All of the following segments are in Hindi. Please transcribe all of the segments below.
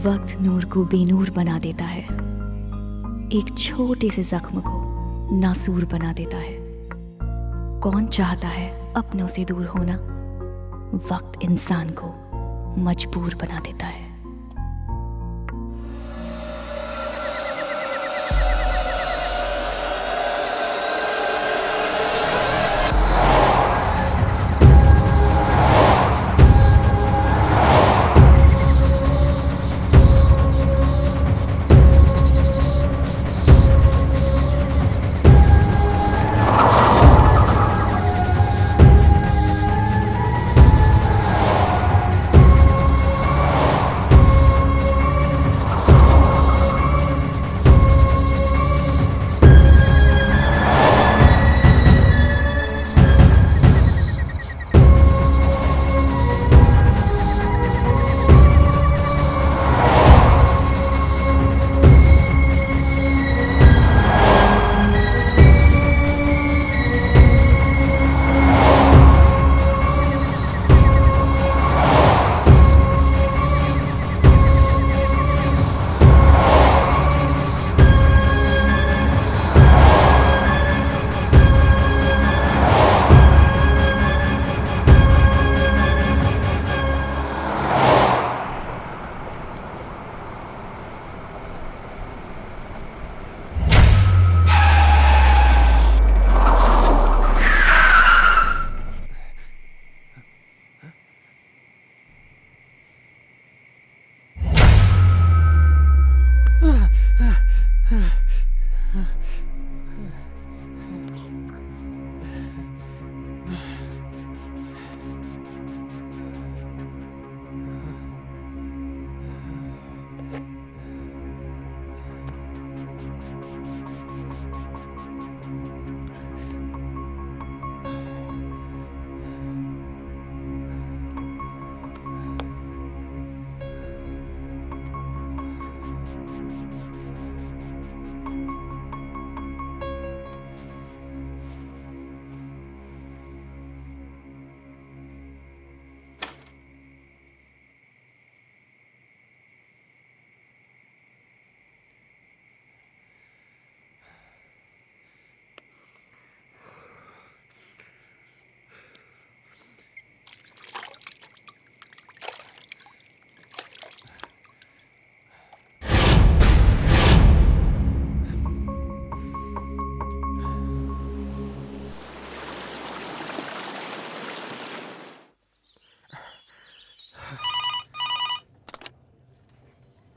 वक्त नूर को बेनूर बना देता है, एक छोटे से जख्म को नासूर बना देता है। कौन चाहता है अपनों से दूर होना? वक्त इंसान को मजबूर बना देता है।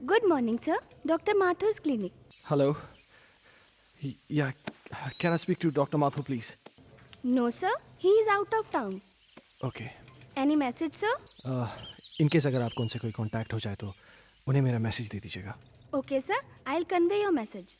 Good morning, sir. Dr. Mathur's clinic. Hello. Yeah, can I speak to Dr. Mathur, please? No, sir. He is out of town. Okay. Any message, sir? In case अगर आपको उनसे कोई कांटेक्ट हो जाए तो उन्हें मेरा मैसेज दे दीजिएगा. Okay, sir. I'll convey your message.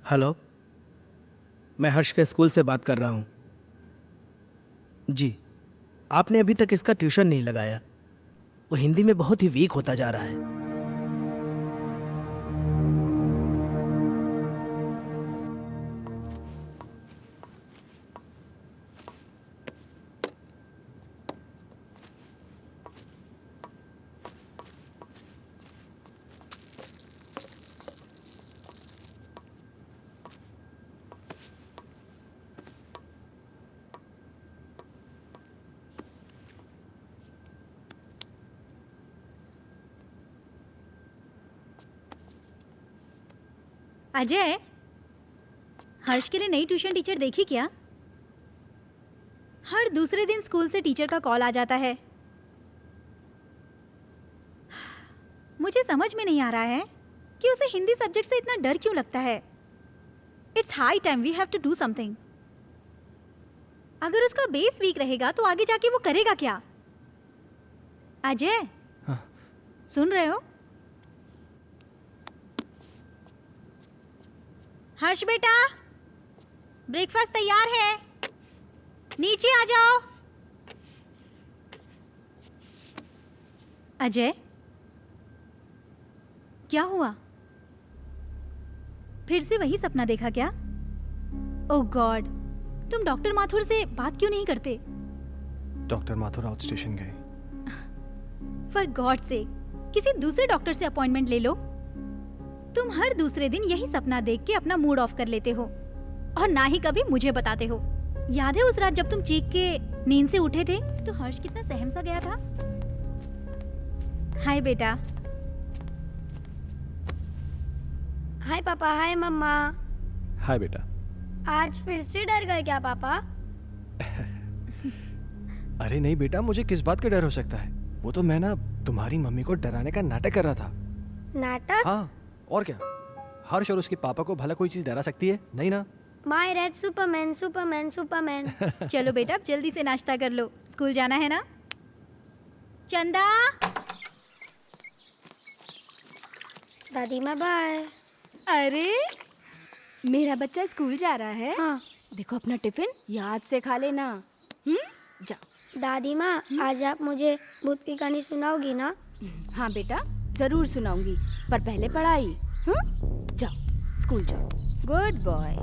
Hello, मैं हर्ष के स्कूल से बात कर रहा हूँ। जी, आपने अभी तक इसका ट्यूशन नहीं लगाया। वो हिंदी में बहुत ही वीक होता जा रहा है। अजय, हर्ष के लिए नई ट्यूशन टीचर देखी क्या? हर दूसरे दिन स्कूल से टीचर का कॉल आ जाता है। मुझे समझ में नहीं आ रहा है कि उसे हिंदी सब्जेक्ट से इतना डर क्यों लगता है। It's high time we have to do something. अगर उसका बेस वीक रहेगा तो आगे जाके वो करेगा क्या? अजय, हाँ। सुन रहे हो? हर्ष बेटा, ब्रेकफास्ट तैयार है, नीचे आ जाओ। अजय, क्या हुआ? फिर से वही सपना देखा क्या? ओह गॉड, तुम डॉक्टर माथुर से बात क्यों नहीं करते? डॉक्टर माथुर आउट स्टेशन गए। फॉर गॉड से किसी दूसरे डॉक्टर से अपॉइंटमेंट ले लो। तुम हर दूसरे दिन यही सपना देख के अपना मूड ऑफ कर लेते हो और ना ही कभी मुझे बताते हो। याद है उस रात जब तुम चीख के नींद से उठे थे तो हर्ष कितना सहम सा गया था? हाय बेटा। हाय पापा, हाय मम्मा। हाय बेटा। आज फिर से डर गए क्या पापा? अरे नहीं बेटा, मुझे किस बात का डर हो सकता है? वो तो मैं ना तुम्हारी मम्मी को डराने का नाटक कर रहा था। नाटक? हाँ, और क्या? हर्ष और उसके पापा को भला कोई चीज डरा सकती है? नहीं ना। My red Superman, Superman, Superman. चलो बेटा, अब जल्दी से नाश्ता कर लो, स्कूल जाना है ना। चंदा। दादी माँ बाय। अरे मेरा बच्चा स्कूल जा रहा है। हाँ। देखो अपना टिफिन याद से खा लेना। जा। दादी माँ, आज आप मुझे भूत की कहानी सुनाओगी ना? हाँ बेटा, जरूर सुनाऊंगी, पर पहले पढ़ाई। जाओ, स्कूल जाओ। Good boy.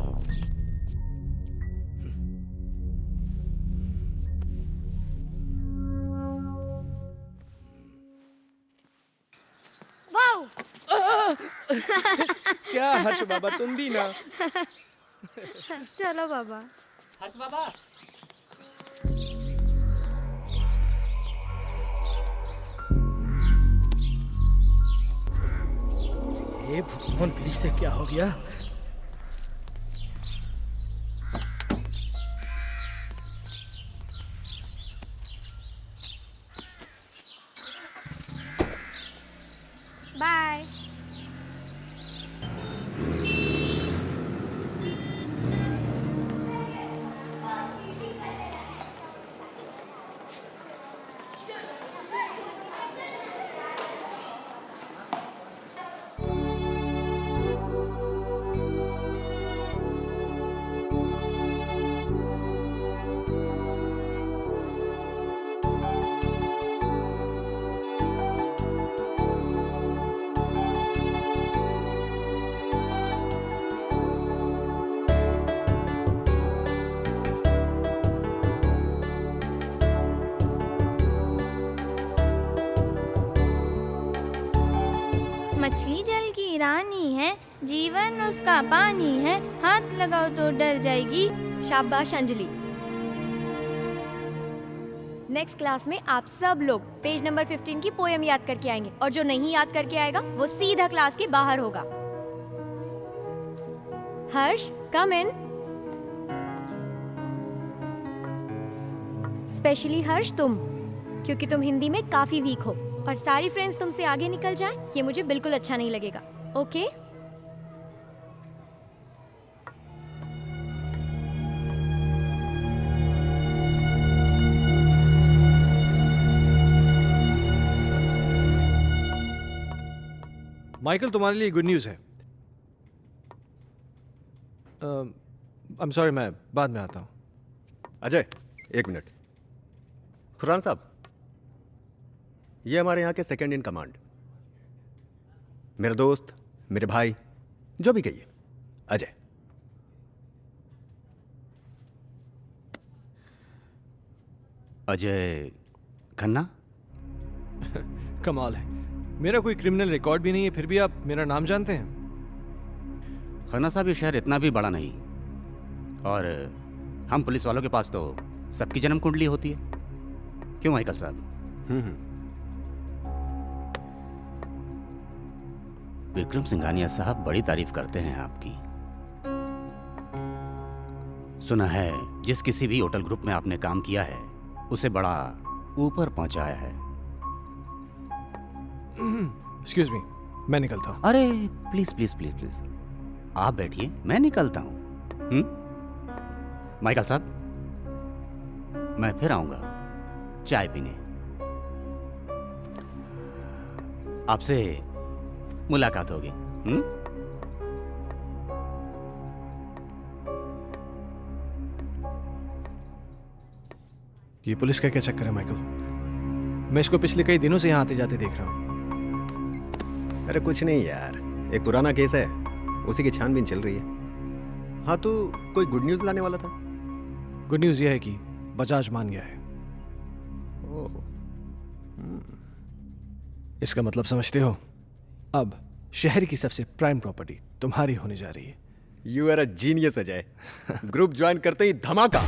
वाओ! क्या हर्ष बाबा, तुम भी ना। चलो बाबा। हर्ष बाबा। ये भगवान, फिर से क्या हो गया? बाय। मछली जल की रानी है, जीवन उसका पानी है, हाथ लगाओ तो डर जाएगी। शाबाश अंजलि। नेक्स्ट क्लास में आप सब लोग पेज नंबर 15 की पोएम याद करके आएंगे और जो नहीं याद करके आएगा वो सीधा क्लास के बाहर होगा। हर्ष, कम इन। स्पेशली हर्ष तुम, क्योंकि तुम हिंदी में काफी वीक हो और सारी फ्रेंड्स तुमसे आगे निकल जाएं, ये मुझे बिल्कुल अच्छा नहीं लगेगा। ओके? माइकल, तुम्हारे लिए गुड न्यूज़ है। आई एम सॉरी, मैं बाद में आता हूँ। अजय, एक मिनट। खुरान साहब, ये हमारे यहाँ के सेकंड इन कमांड, मेरे दोस्त, मेरे भाई, जो भी कहिए, अजय। अजय खन्ना? कमाल है, मेरा कोई क्रिमिनल रिकॉर्ड भी नहीं है, फिर भी आप मेरा नाम जानते हैं। खन्ना साहब, ये शहर इतना भी बड़ा नहीं, और हम पुलिस वालों के पास तो सबकी जन्म कुंडली होती है। क्यों माइकल साहब? विक्रम सिंघानिया साहब बड़ी तारीफ करते हैं आपकी। सुना है जिस किसी भी होटल ग्रुप में आपने काम किया है उसे बड़ा ऊपर पहुंचाया है। एक्सक्यूज मी, मैं निकलता हूँ। अरे प्लीज प्लीज प्लीज प्लीज, आप बैठिए, मैं निकलता हूं। माइकल साहब, मैं फिर आऊंगा चाय पीने। आपसे मुलाकात होगी। ये पुलिस का क्या चक्कर है माइकल? मैं इसको पिछले कई दिनों से यहाँ आते जाते देख रहा हूँ। अरे कुछ नहीं यार, एक पुराना केस है, उसी की छानबीन चल रही है। हाँ, तू कोई गुड न्यूज़ लाने वाला था? गुड न्यूज़ यह है कि बजाज मान गया है। ओह, इसका मतलब समझते हो? अब शहर की सबसे प्राइम प्रॉपर्टी तुम्हारी होने जा रही है। You are a genius Ajay. Group join करते ही धमाका।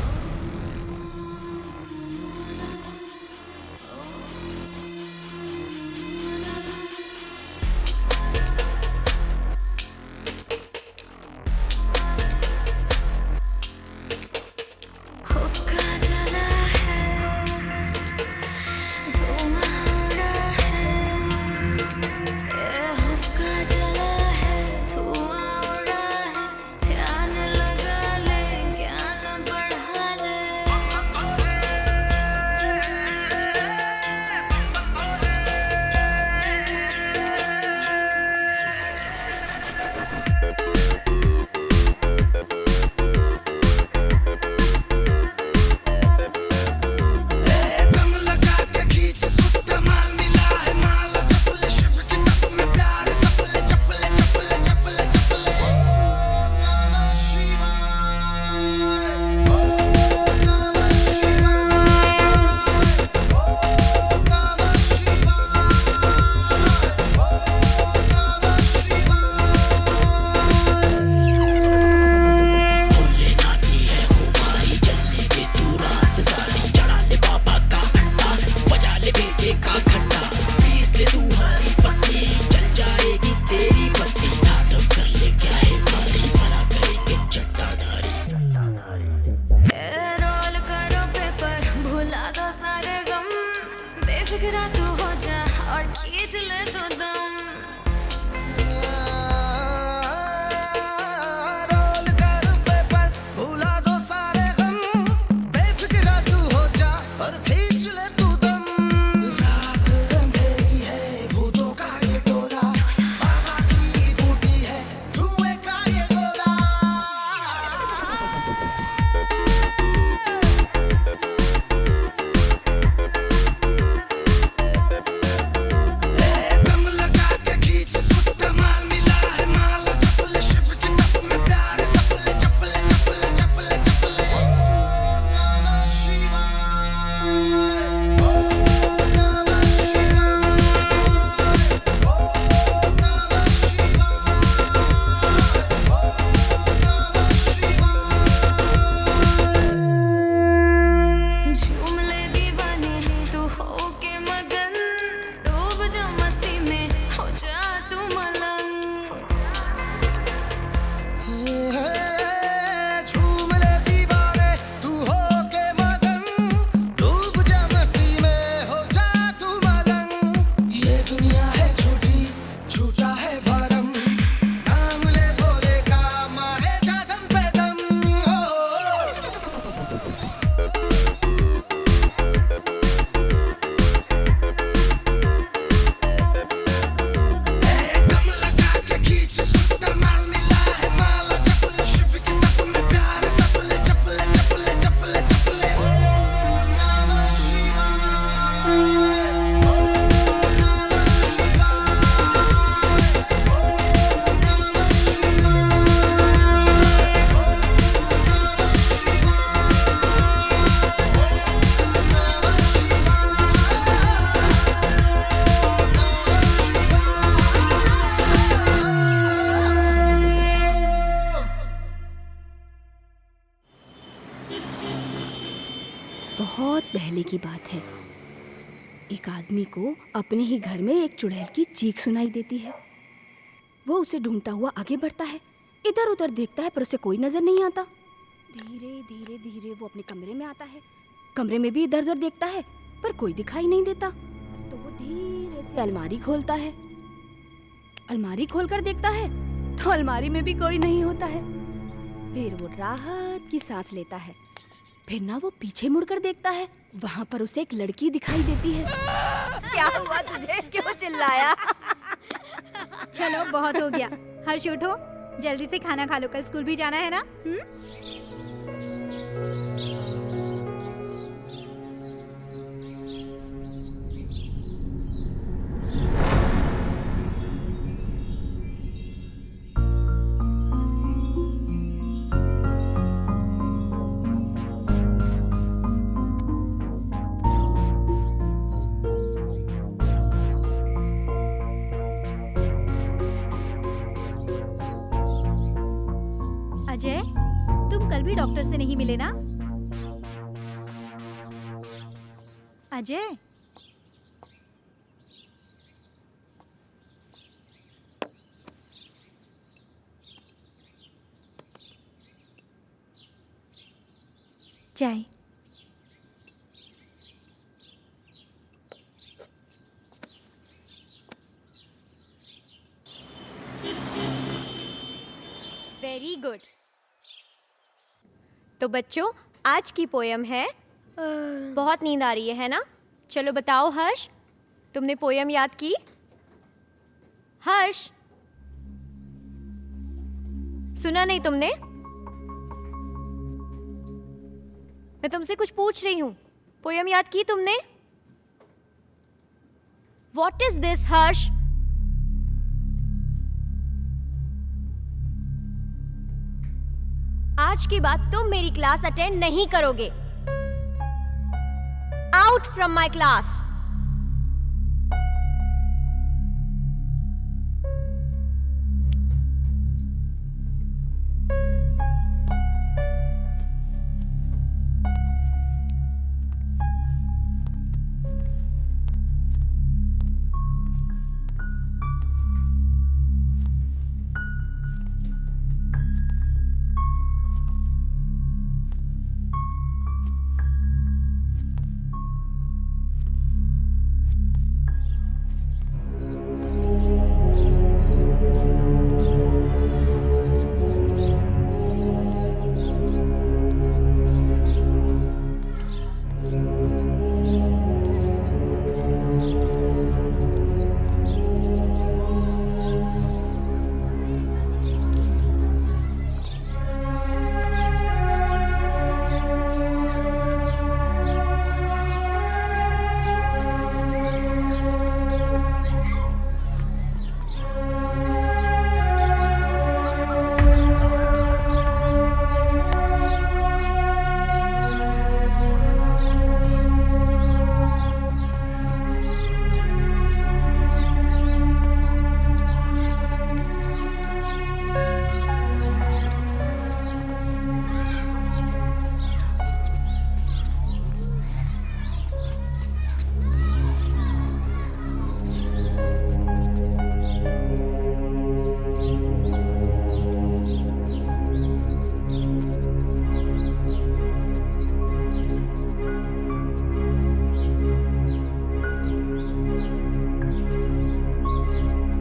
बहुत पहले की बात है, एक आदमी को अपने ही घर में एक चुड़ैल की चीख सुनाई देती है। वो उसे ढूंढता हुआ आगे बढ़ता है, इधर उधर देखता है पर उसे कोई नजर नहीं आता। धीरे धीरे धीरे वो अपने कमरे में आता है, कमरे में भी इधर उधर देखता है पर कोई दिखाई नहीं देता। तो वो धीरे से अलमारी खोलता है, अलमारी खोलकर देखता है तो अलमारी में भी कोई नहीं होता है। फिर वो राहत की सांस लेता है, फिर ना वो पीछे मुड़कर देखता है, वहाँ पर उसे एक लड़की दिखाई देती है। क्या हुआ तुझे, क्यों चिल्लाया? चलो बहुत हो गया, हर्ष उठो, जल्दी से खाना खा लो, कल स्कूल भी जाना है ना। अजय, तुम कल भी डॉक्टर से नहीं मिले ना? अजय, चाय। Very good. तो बच्चों, आज की पोयम है बहुत नींद आ रही है ना? चलो बताओ हर्ष, तुमने पोयम याद की? हर्ष, सुना नहीं तुमने? मैं तुमसे कुछ पूछ रही हूं, पोयम याद की तुमने? What is this, हर्ष? आज के बाद तुम मेरी क्लास अटेंड नहीं करोगे। Out from my class.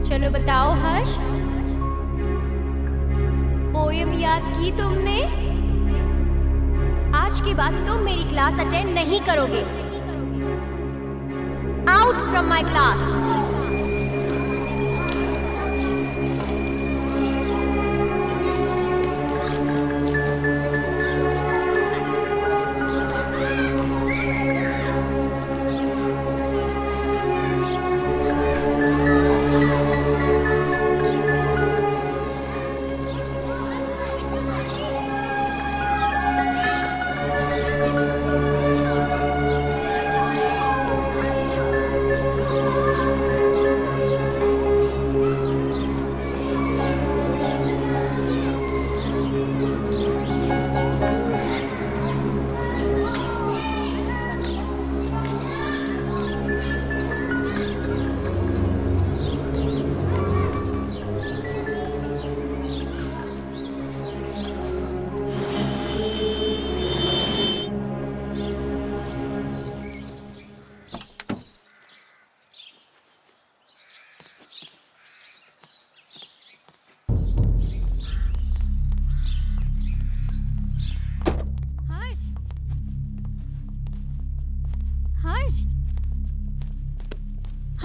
चलो बताओ हर्ष, पोयम याद की तुमने? आज के बाद तुम मेरी क्लास अटेंड नहीं करोगे। Out from my class.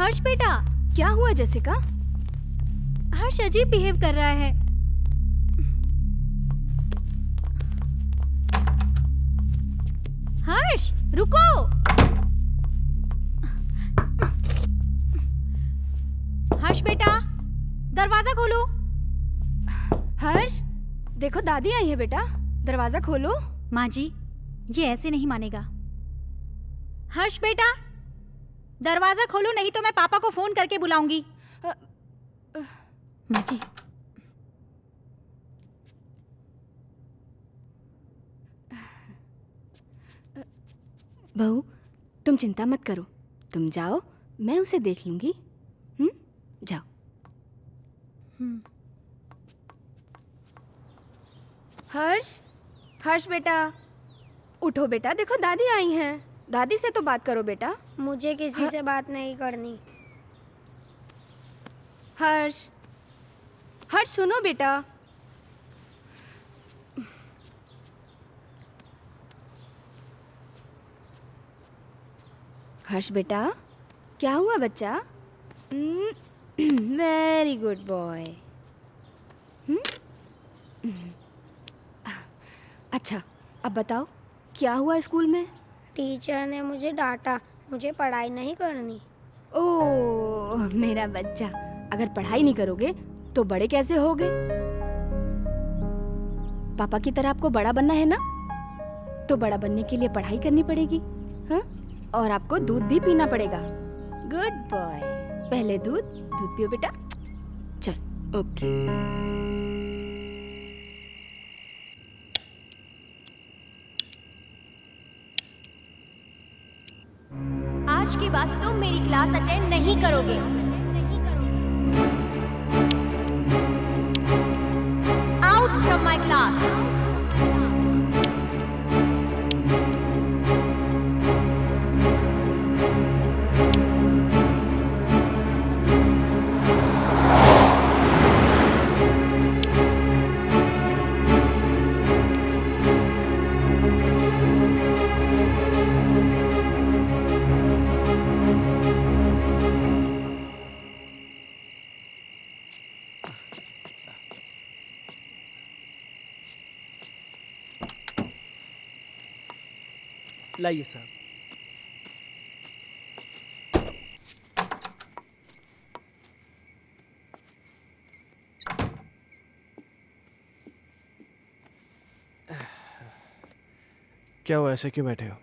Harsh बेटा, क्या हुआ जेसिका? हर्ष अजीब बिहेव कर रहा है। हर्ष रुको। हर्ष बेटा, दरवाजा खोलो। हर्ष, देखो दादी आई है बेटा, दरवाजा खोलो। माँ जी, ये ऐसे नहीं मानेगा। हर्ष बेटा, दरवाजा खोलो, नहीं तो मैं पापा को फोन करके बुलाऊंगी। माँ जी, बहू, तुम चिंता मत करो, तुम जाओ, मैं उसे देख लूंगी। जाओ। हर्ष, हर्ष बेटा, उठो बेटा, देखो दादी आई हैं। दादी से तो बात करो बेटा। मुझे किसी से बात नहीं करनी। हर्ष, हर्ष सुनो बेटा। हर्ष बेटा, क्या हुआ बच्चा? Very good boy. अच्छा, अब बताओ क्या हुआ स्कूल में? टीचर ने मुझे डांटा, मुझे पढ़ाई नहीं करनी। ओह मेरा बच्चा, अगर पढ़ाई नहीं करोगे तो बड़े कैसे होगे? पापा की तरह आपको बड़ा बनना है ना, तो बड़ा बनने के लिए पढ़ाई करनी पड़ेगी। हाँ, और आपको दूध भी पीना पड़ेगा। गुड बॉय, पहले दूध पियो बेटा। चल, ओके। आज के बाद तुम मेरी क्लास अटेंड नहीं करोगे। Out from my class. लाइए साहब। क्या हुआ, ऐसे क्यों बैठे हो?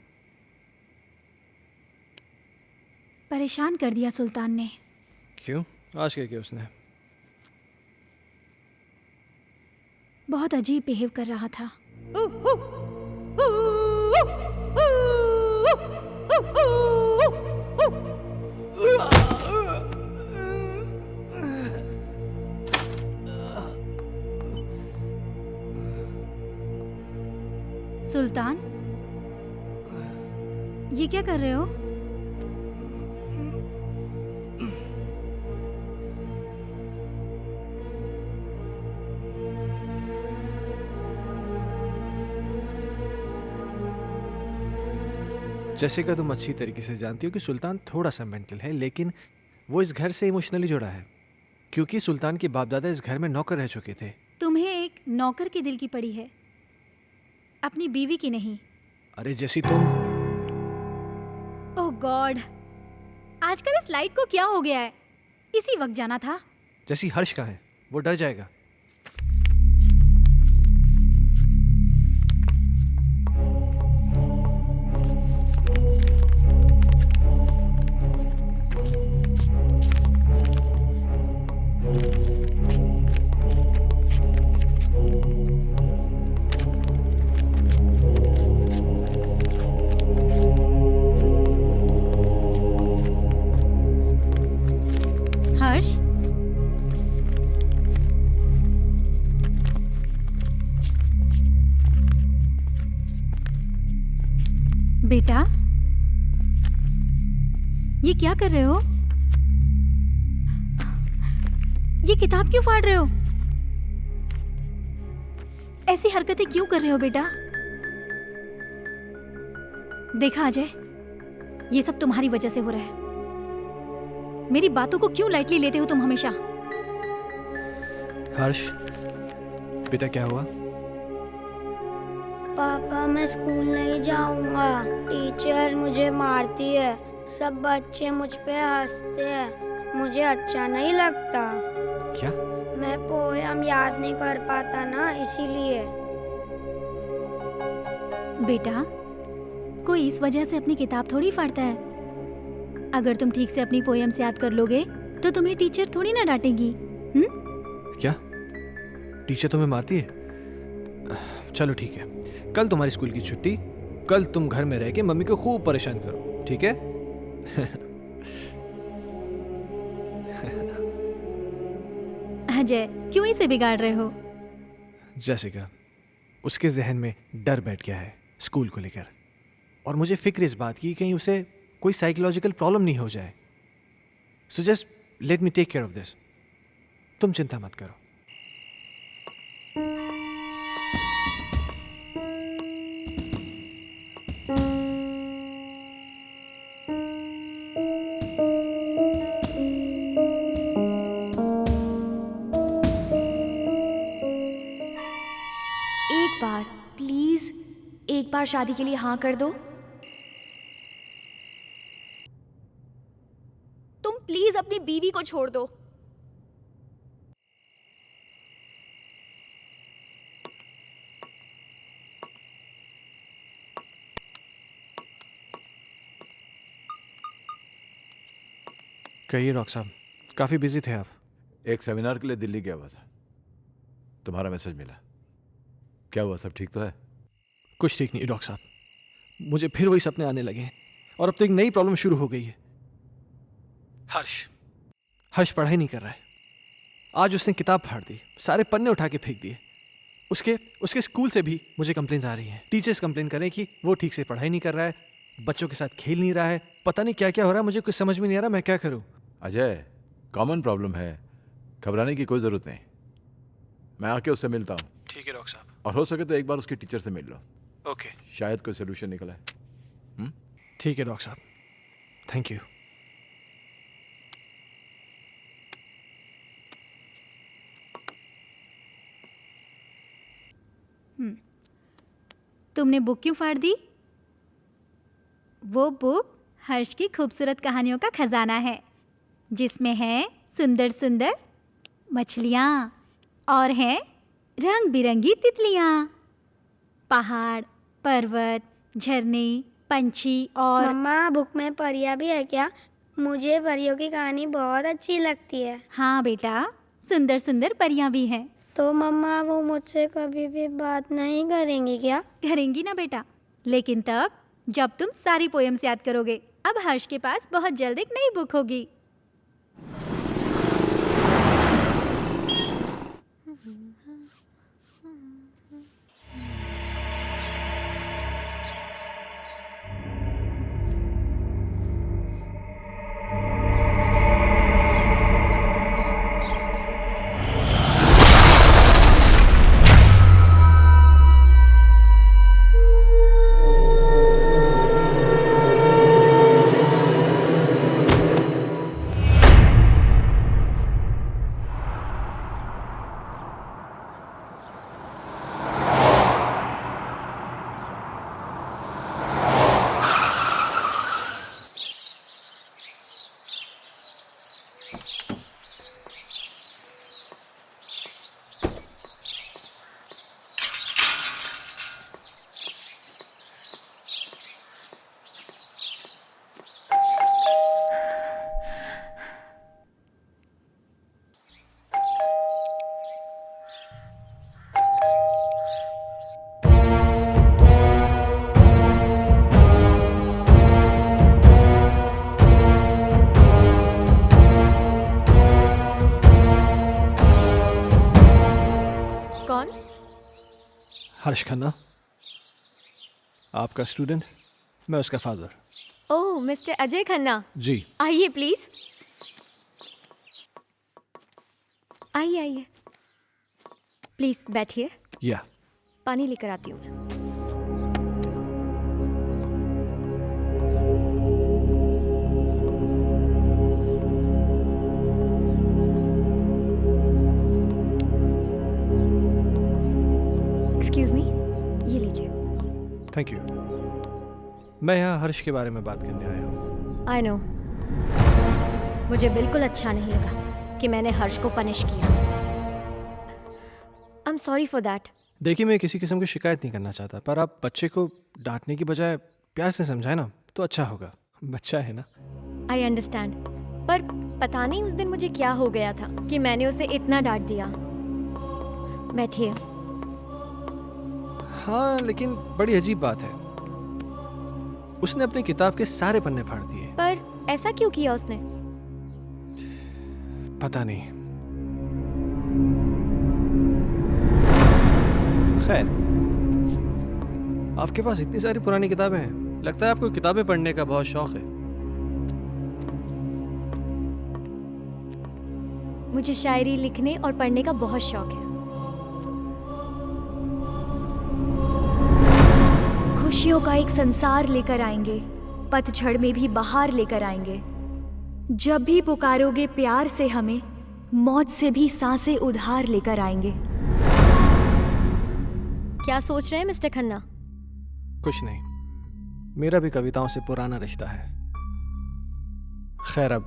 परेशान कर दिया सुल्तान ने। क्यों? आज क्या किया उसने? बहुत अजीब बिहेव कर रहा था। सुल्तान, ये क्या कर रहे हो? जेसिका, तुम अच्छी तरीके से जानती हो कि सुल्तान थोड़ा सा मेंटल है, लेकिन वो इस घर से इमोशनली जुड़ा है क्योंकि सुल्तान के बाप दादा इस घर में नौकर रह चुके थे। तुम्हें एक नौकर के दिल की पड़ी है, अपनी बीवी की नहीं। अरे जैसी तुम। ओह गॉड, आजकल इस लाइट को क्या हो गया है? इसी वक्त जाना था। जैसी हर्ष कहाँ है? वो डर जाएगा। हर्ष, बेटा, ये क्या कर रहे हो? ये किताब क्यों फाड़ रहे हो? ऐसी हरकतें क्यों कर रहे हो बेटा? देखा अजय, ये सब तुम्हारी वजह से हो रहा है। मेरी बातों को क्यों लाइटली लेते हो तुम हमेशा? हर्ष, बेटा क्या हुआ? पापा मैं स्कूल नहीं जाऊंगा, टीचर मुझे मारती है, सब बच्चे मुझ पे हंसते हैं, मुझे अच्छा नहीं लगता। क्या? मैं पोयम याद नहीं कर पाता ना, इसीलिए। बेटा, कोई इस वजह से अपनी किताब थोड़ी फाड़ता है। अगर तुम ठीक से अपनी पोएम्स याद कर लोगे तो तुम्हें टीचर थोड़ी ना डांटेगी। क्या टीचर तुम्हें मारती है? चलो ठीक है, कल तुम्हारी स्कूल की छुट्टी, कल तुम घर में रह के मम्मी को खूब परेशान करो, ठीक है? अजय, क्यों इसे बिगाड़ रहे हो? जैसिका, उसके जहन में डर बैठ गया है स्कूल को लेकर, और मुझे फिक्र इस बात की कहीं उसे कोई साइकोलॉजिकल प्रॉब्लम नहीं हो जाए। So just let me take care of this. तुम चिंता मत करो। एक बार प्लीज, एक बार शादी के लिए हाँ कर दो। तुम प्लीज अपनी बीवी को छोड़ दो। कहिए डॉक्टर साहब, काफ़ी बिजी थे आप। एक सेमिनार के लिए दिल्ली गया हुआ था, तुम्हारा मैसेज मिला। क्या हुआ, सब ठीक तो है? कुछ ठीक नहीं डॉक्टर साहब, मुझे फिर वही सपने आने लगे हैं और अब तो एक नई प्रॉब्लम शुरू हो गई है। हर्ष पढ़ाई नहीं कर रहा है। आज उसने किताब फाड़ दी, सारे पन्ने उठा के फेंक दिए। उसके स्कूल से भी मुझे कंप्लेंट्स आ रही हैं। टीचर्स कंप्लेन कर रहे हैं कि वो ठीक से पढ़ाई नहीं कर रहा है, बच्चों के साथ खेल नहीं रहा है, पता नहीं क्या क्या हो रहा है। मुझे कुछ समझ में नहीं आ रहा, मैं क्या करूं? अजय, कॉमन प्रॉब्लम है, घबराने की कोई ज़रूरत नहीं। मैं आके उससे मिलता हूँ। ठीक है डॉक्टर साहब। और हो सके तो एक बार उसकी टीचर से मिल लो। ओके, शायद कोई सोल्यूशन निकला है। ठीक है डॉक्टर साहब, थैंक यू। तुमने बुक क्यों फाड़ दी? वो बुक हर्ष की खूबसूरत कहानियों का खजाना है, जिसमें है सुंदर सुंदर मछलियाँ और हैं रंग बिरंगी तितलियाँ, पहाड़, पर्वत, झरने, पंछी और मम्मा, बुक में परियां भी है क्या? मुझे परियों की कहानी बहुत अच्छी लगती है। हाँ बेटा, सुंदर सुंदर परियां भी हैं। तो मम्मा, वो मुझसे कभी भी बात नहीं करेंगी क्या? करेंगी ना बेटा, लेकिन तब जब तुम सारी पोएम्स याद करोगे। अब हर्ष के पास बहुत जल्द एक नई बुक होगी। कौन? हर्ष खन्ना, आपका स्टूडेंट, मैं उसका फादर। ओह, मिस्टर अजय खन्ना, जी। आइए प्लीज। आइए आइए, प्लीज बैठिए, या पानी लेकर आती हूँ मैं। एक्सक्यूज मी, ये लीजिए। Thank you. मैं यहाँ हर्ष के बारे में बात करने आया हूँ। आई नो, मुझे बिल्कुल अच्छा नहीं लगा कि मैंने हर्ष को पनिश किया। I am sorry for that. देखिए, मैं किसी किस्म की शिकायत नहीं करना चाहता, पर आप बच्चे को डांटने की बजाय प्यार से समझाए ना तो अच्छा होगा। बच्चा है ना। आई अंडरस्टैंड, पर पता नहीं उस दिन मुझे क्या हो गया था कि मैंने उसे इतना डांट दिया। बैठिए। हाँ, लेकिन बड़ी अजीब बात है, उसने अपनी किताब के सारे पन्ने फाड़ दिए। पर ऐसा क्यों किया उसने? पता नहीं। खैर, आपके पास इतनी सारी पुरानी किताबें हैं, लगता है आपको किताबें पढ़ने का बहुत शौक है। मुझे शायरी लिखने और पढ़ने का बहुत शौक है। खुशियों का एक संसार लेकर आएंगे, पतझड़ में भी बहार लेकर आएंगे। जब भी पुकारोगे प्यार से हमें, मौत से भी सांसें उधार लेकर आएंगे। क्या सोच रहे हैं मिस्टर खन्ना? कुछ नहीं, मेरा भी कविताओं से पुराना रिश्ता है। खैर, अब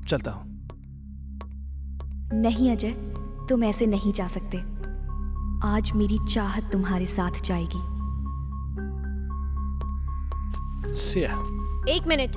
चलता हूं। नहीं अजय, तुम ऐसे नहीं जा सकते। आज मेरी चाहत तुम्हारे साथ जाएगी। See ya. एक मिनट।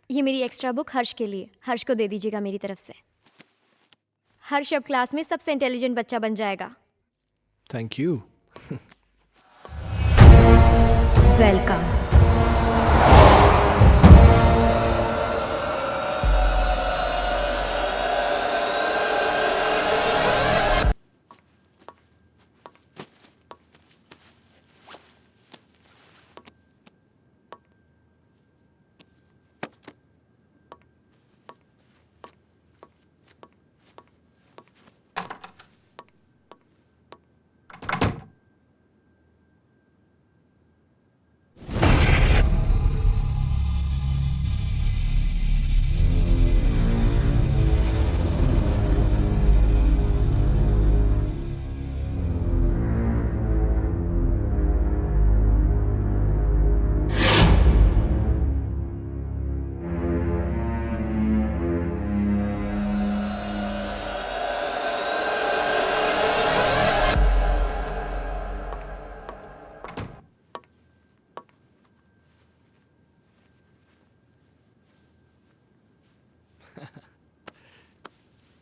ये मेरी एक्स्ट्रा बुक हर्ष के लिए। हर्ष को दे दीजिएगा मेरी तरफ से। हर्ष अब क्लास में सबसे इंटेलिजेंट बच्चा बन जाएगा। Thank you. वेलकम।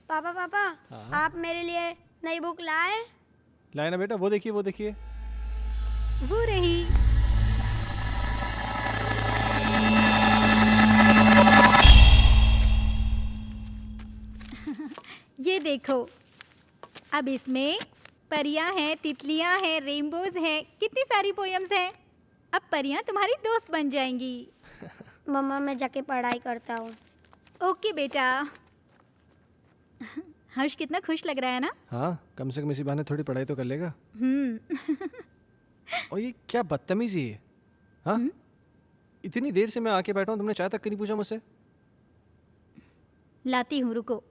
पापा पापा, आप मेरे लिए नई बुक लाए? लाए ना बेटा, वो देखिए वो देखिए। वो रही। ये देखो, अब इसमें परियां हैं, तितलियां हैं, रेनबोज हैं, कितनी सारी पोयम्स हैं। अब परियां तुम्हारी दोस्त बन जाएंगी। मम्मा, मैं जाके पढ़ाई करता हूँ। ओके बेटा। हर्ष कितना खुश लग रहा है ना? हाँ, कम से कम इसी बहाने थोड़ी पढ़ाई तो कर लेगा। और ये क्या बदतमीजी है? हाँ, इतनी देर से मैं आके बैठा हूँ, तुमने चाय तक नहीं पूछा मुझसे? लाती हूँ, रुको।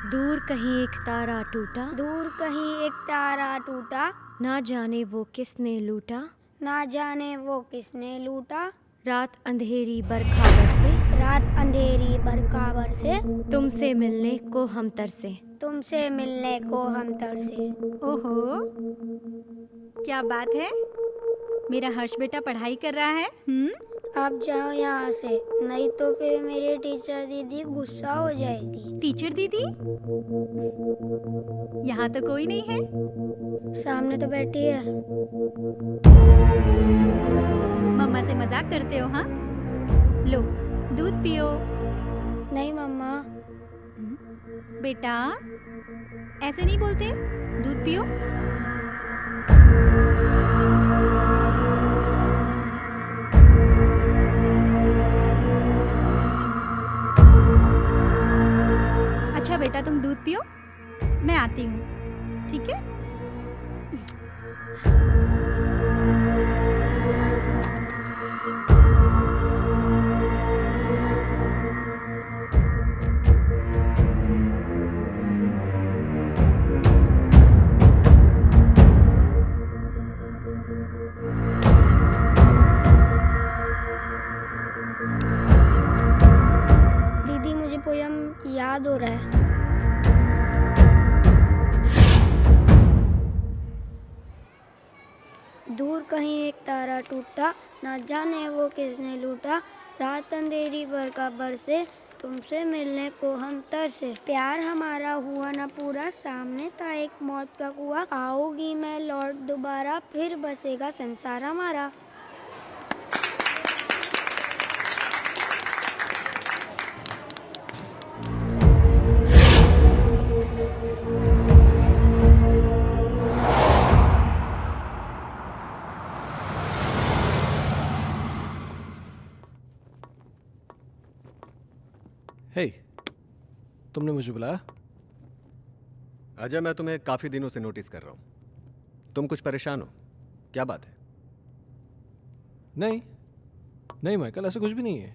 दूर कहीं एक तारा टूटा, दूर कहीं एक तारा टूटा, ना जाने वो किसने लूटा, ना जाने वो किसने लूटा, रात अंधेरी बरखा बरसे, रात अंधेरी बरखा बरसे, तुमसे मिलने को हम तरसे, तुमसे मिलने को हम तरसे। ओहो, क्या बात है। मेरा हर्ष बेटा पढ़ाई कर रहा है। आप जाओ यहाँ से, नहीं तो फिर मेरी टीचर दीदी गुस्सा हो जाएगी। टीचर दीदी? यहाँ तो कोई नहीं है। सामने तो बैठी है। मम्मा से मजाक करते हो? हाँ, लो दूध पियो। नहीं मम्मा। बेटा ऐसे नहीं बोलते, दूध पियो। अच्छा बेटा तुम दूध पियो, मैं आती हूँ, ठीक है? दीदी मुझे पोयम याद हो रहा है। दूर कहीं एक तारा टूटा, ना जाने वो किसने लूटा। रात अंधेरी बरखा बरसे, तुमसे मिलने को हम तरसे। प्यार हमारा हुआ ना पूरा, सामने था एक मौत का कुआं। आओगी मैं लौट दोबारा, फिर बसेगा संसार हमारा। हे, तुमने मुझे बुलाया? अजय, मैं तुम्हें काफी दिनों से नोटिस कर रहा हूं। तुम कुछ परेशान हो, क्या बात है? नहीं नहीं माइकल, ऐसा कुछ भी नहीं है।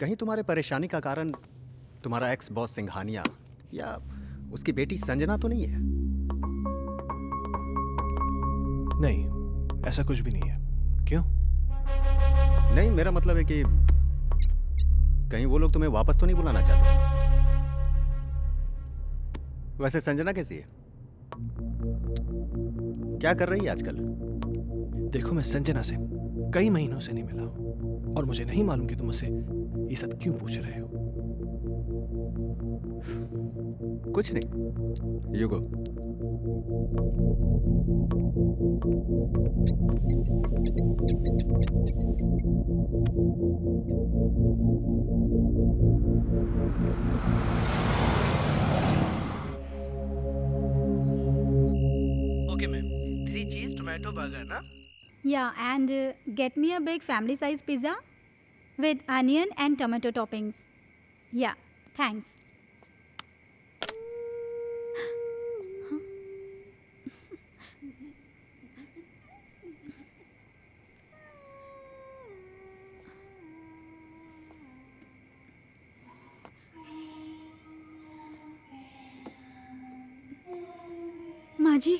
कहीं तुम्हारे परेशानी का कारण तुम्हारा एक्स बॉस सिंघानिया या उसकी बेटी संजना तो नहीं है? नहीं, ऐसा कुछ भी नहीं है। क्यों? नहीं, मेरा मतलब है कि कहीं वो लोग तुम्हें वापस तो नहीं बुलाना चाहते? वैसे संजना कैसी है? क्या कर रही है आजकल? देखो, मैं संजना से कई महीनों से नहीं मिला हूं और मुझे नहीं मालूम कि तुम मुझसे ये सब क्यों पूछ रहे हो। कुछ नहीं, यू गो। ओके मैम, 3 चीज टोमेटो बर्गर ना? Yeah, and get me a big family size pizza with onion and tomato toppings. Yeah, thanks. माँ जी,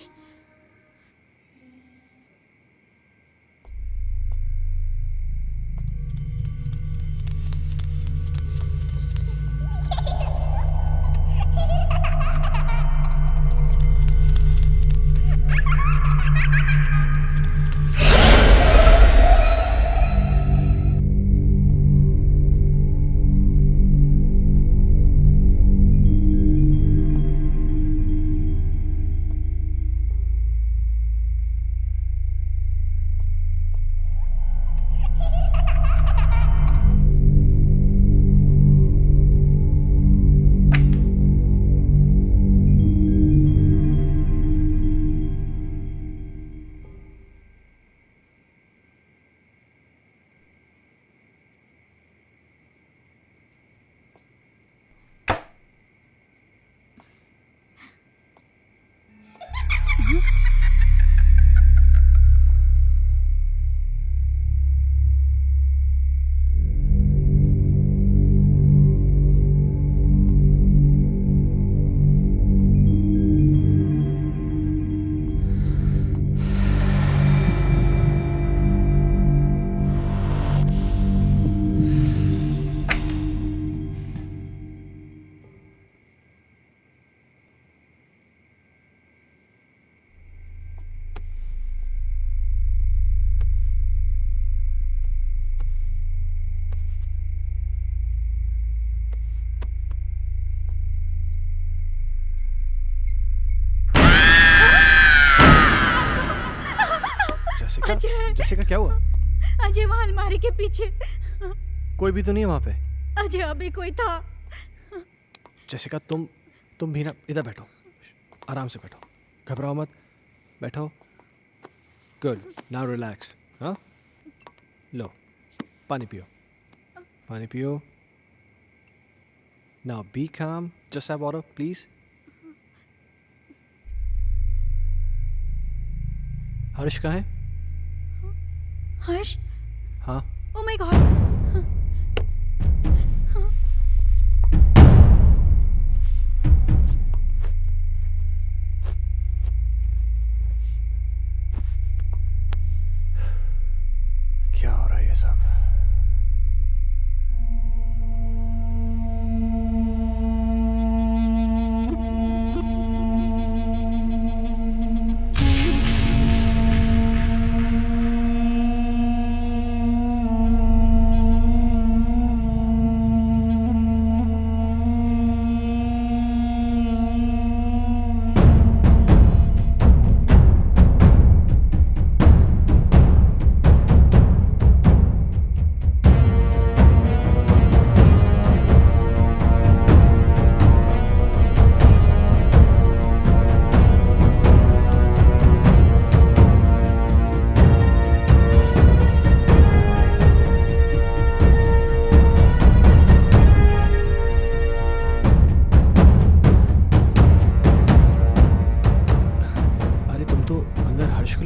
जैसिका, क्या हुआ? अजय वहाँ अलमारी के पीछे कोई भी तो नहीं है वहां पे। अजय अभी कोई था। जैसिका तुम भी ना इधर बैठो, आराम से बैठो, घबराओ मत, बैठो। Good, now relax. हाँ, लो पानी पियो, पानी पियो। नाउ बी काम, जस्ट हैव वाटर प्लीज। हर्ष कहाँ है? हर्ष? हाँ, ओ माय गॉड। क्या हो रहा है ये सब?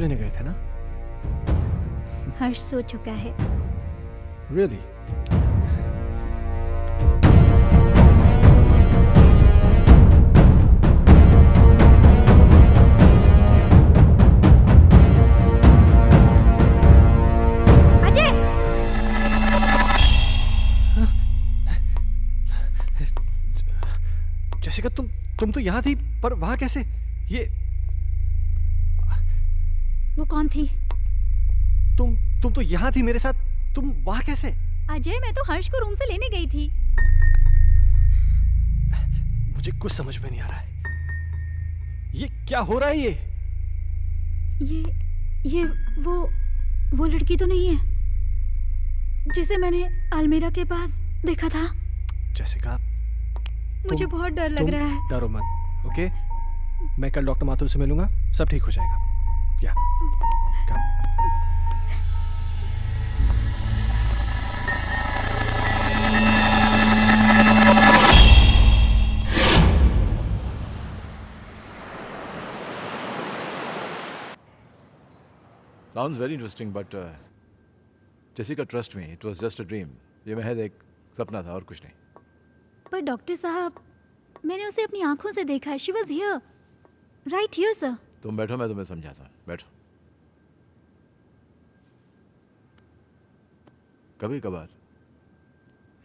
लेने गए थे ना? हर्ष सो चुका है। Really? अजय! जैसिका तुम तो यहाँ थी, पर वहाँ कैसे? ये वो कौन थी? तुम तो यहाँ थी मेरे साथ, तुम वहाँ कैसे? अजय, मैं तो हर्ष को रूम से लेने गई थी। मुझे कुछ समझ में नहीं आ रहा है। ये क्या हो रहा है? ये वो लड़की तो नहीं है जिसे मैंने अलमीरा के पास देखा था? जैसिका, मुझे बहुत डर लग रहा है। डरो मत, ओके? मैं कल डॉक्टर माथुर से मिलूंगा, सब ठीक हो जाएगा। या Sounds very interesting, but Jessica, trust me, it was just a dream. ये महज एक सपना था और कुछ नहीं। पर डॉक्टर साहब, मैंने उसे अपनी आंखों से देखा है। She was here, right here, sir. तुम बैठो, मैं तुम्हें समझाता हूँ। बैठो। कभी कभार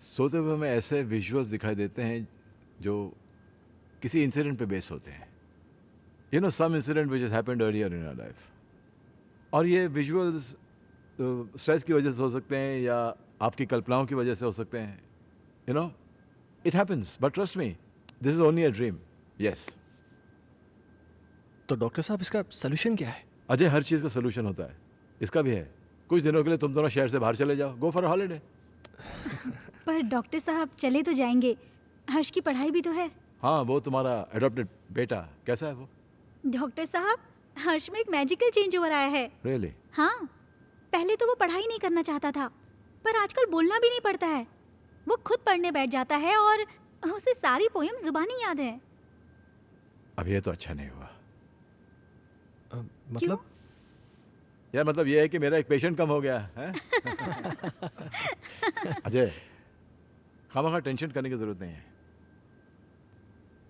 सोते हुए हमें ऐसे विजुअल्स दिखाई देते हैं जो किसी इंसिडेंट पे बेस होते हैं। You know, some incident which has happened earlier in our life. और ये विजुअल्स स्ट्रेस की वजह से हो सकते हैं या आपकी कल्पनाओं की वजह से हो सकते हैं। You know, it happens, but trust me, this is only a dream. Yes. तो डॉक्टर साहब, इसका सोल्यूशन क्या है? अजय, हर चीज़ का सोल्यूशन होता है, इसका भी है। कुछ दिनों के लिए तुम दोनों शहर से बाहर चले जाओ, गो फॉर अ हॉलिडे। पर डॉक्टर साहब, चले तो जाएंगे, हर्ष की पढ़ाई भी तो है। हाँ, वो तुम्हारा एडॉप्टेड बेटा कैसा है वो? डॉक्टर साहब, हर्ष में एक मैजिकल चेंज ओवर आया है। रियली? हाँ, पहले तो वो पढ़ाई नहीं करना चाहता था, पर आजकल बोलना भी नहीं पड़ता है। वो खुद पढ़ने बैठ जाता है और उसे सारी पोएम जुबानी याद है। अब ये तो अच्छा नहीं हुआ। मतलब? यार, मतलब ये है कि मेरा एक पेशेंट कम हो गया है। अजय, खामखा टेंशन करने की जरूरत नहीं है।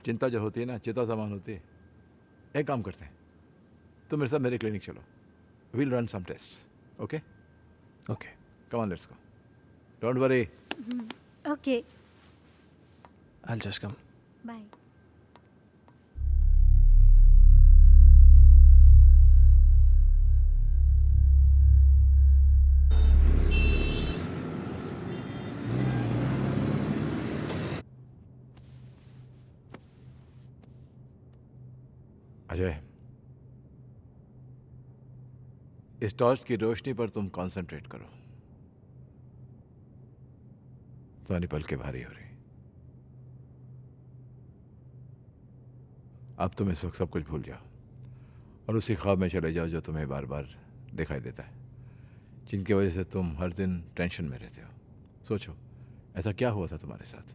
चिंता जो होती है ना, चिता समान होती है। एक काम करते हैं, तुम मेरे साथ मेरे क्लिनिक चलो, we'll run some tests, okay? Okay, come on, let's go, don't worry. Okay, I'll just come. Bye. Ajay, इस टॉर्च की रोशनी पर तुम कंसंट्रेट करो। तुम्हारी पलकें भारी हो रही। अब तुम इस वक्त सब कुछ भूल जाओ और उसी ख्वाब में चले जाओ जो तुम्हें बार बार दिखाई देता है, जिनकी वजह से तुम हर दिन टेंशन में रहते हो। सोचो, ऐसा क्या हुआ था तुम्हारे साथ?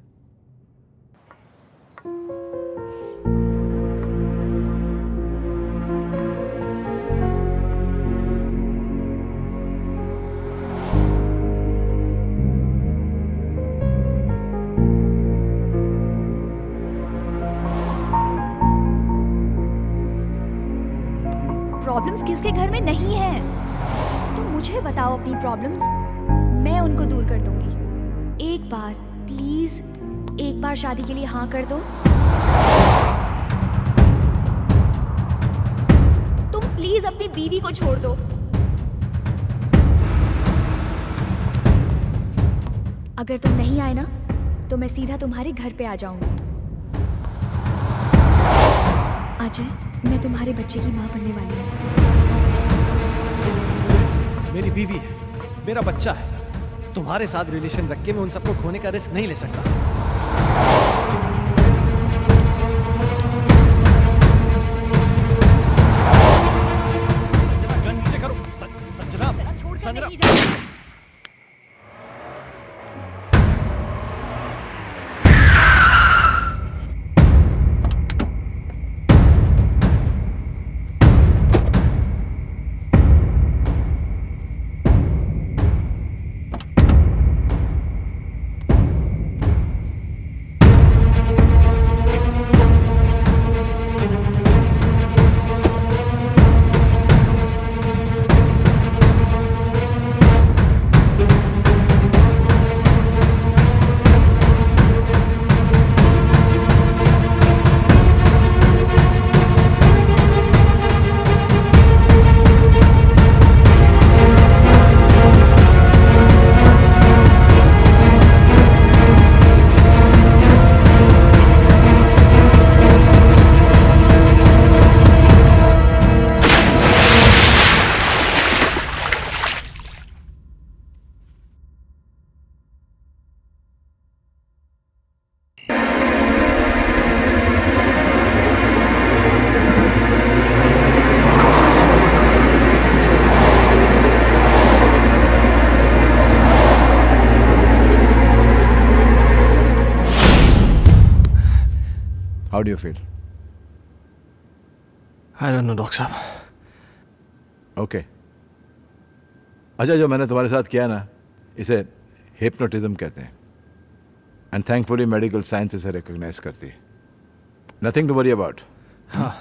प्रॉब्लम्स किसके घर में नहीं है? तुम मुझे बताओ अपनी प्रॉब्लम्स, मैं उनको दूर कर दूंगी। एक बार प्लीज, एक बार शादी के लिए हाँ कर दो। तुम प्लीज अपनी बीवी को छोड़ दो। अगर तुम नहीं आए ना तो मैं सीधा तुम्हारे घर पे आ जाऊंगी। अजय, मैं तुम्हारे बच्चे की माँ बनने वाली हूँ। मेरी बीवी है, मेरा बच्चा है। तुम्हारे साथ रिलेशन रख के मैं उन सबको खोने का रिस्क नहीं ले सकता। संजना, गन नीचे करो। Sanjana, Sanjana. How do you feel? I don't know, doctor साहब। ओके। अच्छा, जो मैंने तुम्हारे साथ किया ना, इसे हिप्नोटिज्म कहते हैं। एंड थैंकफुली मेडिकल साइंस इसे रिकॉग्नाइज करती है। Nothing to worry about. हाँ।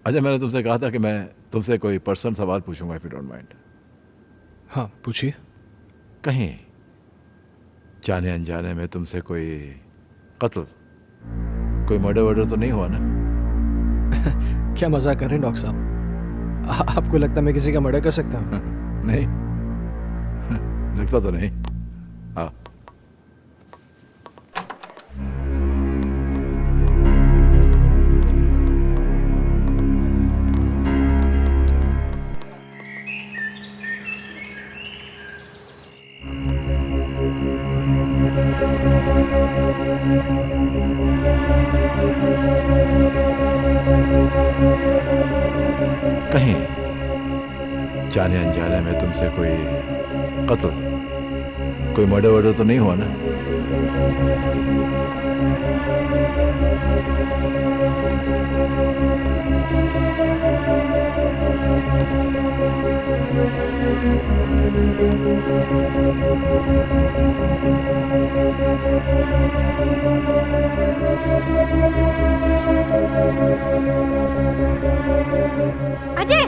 अच्छा, मैंने तुमसे कहा था कि मैं तुमसे कोई पर्सनल सवाल पूछूंगा, इफ यू डोंट माइंड। हाँ, पूछिए। कहीं जाने अनजाने में तुमसे कोई कत्ल, कोई मर्डर वर्डर तो नहीं हुआ ना? क्या मजाक कर रहे हैं डॉक्टर साहब? आपको लगता है मैं किसी का मर्डर कर सकता हूँ? नहीं, लगता तो नहीं। हाँ। कहीं जाने अनजाने में तुमसे कोई कत्ल, कोई मर्डर वर्डर तो नहीं हुआ ना? अजय!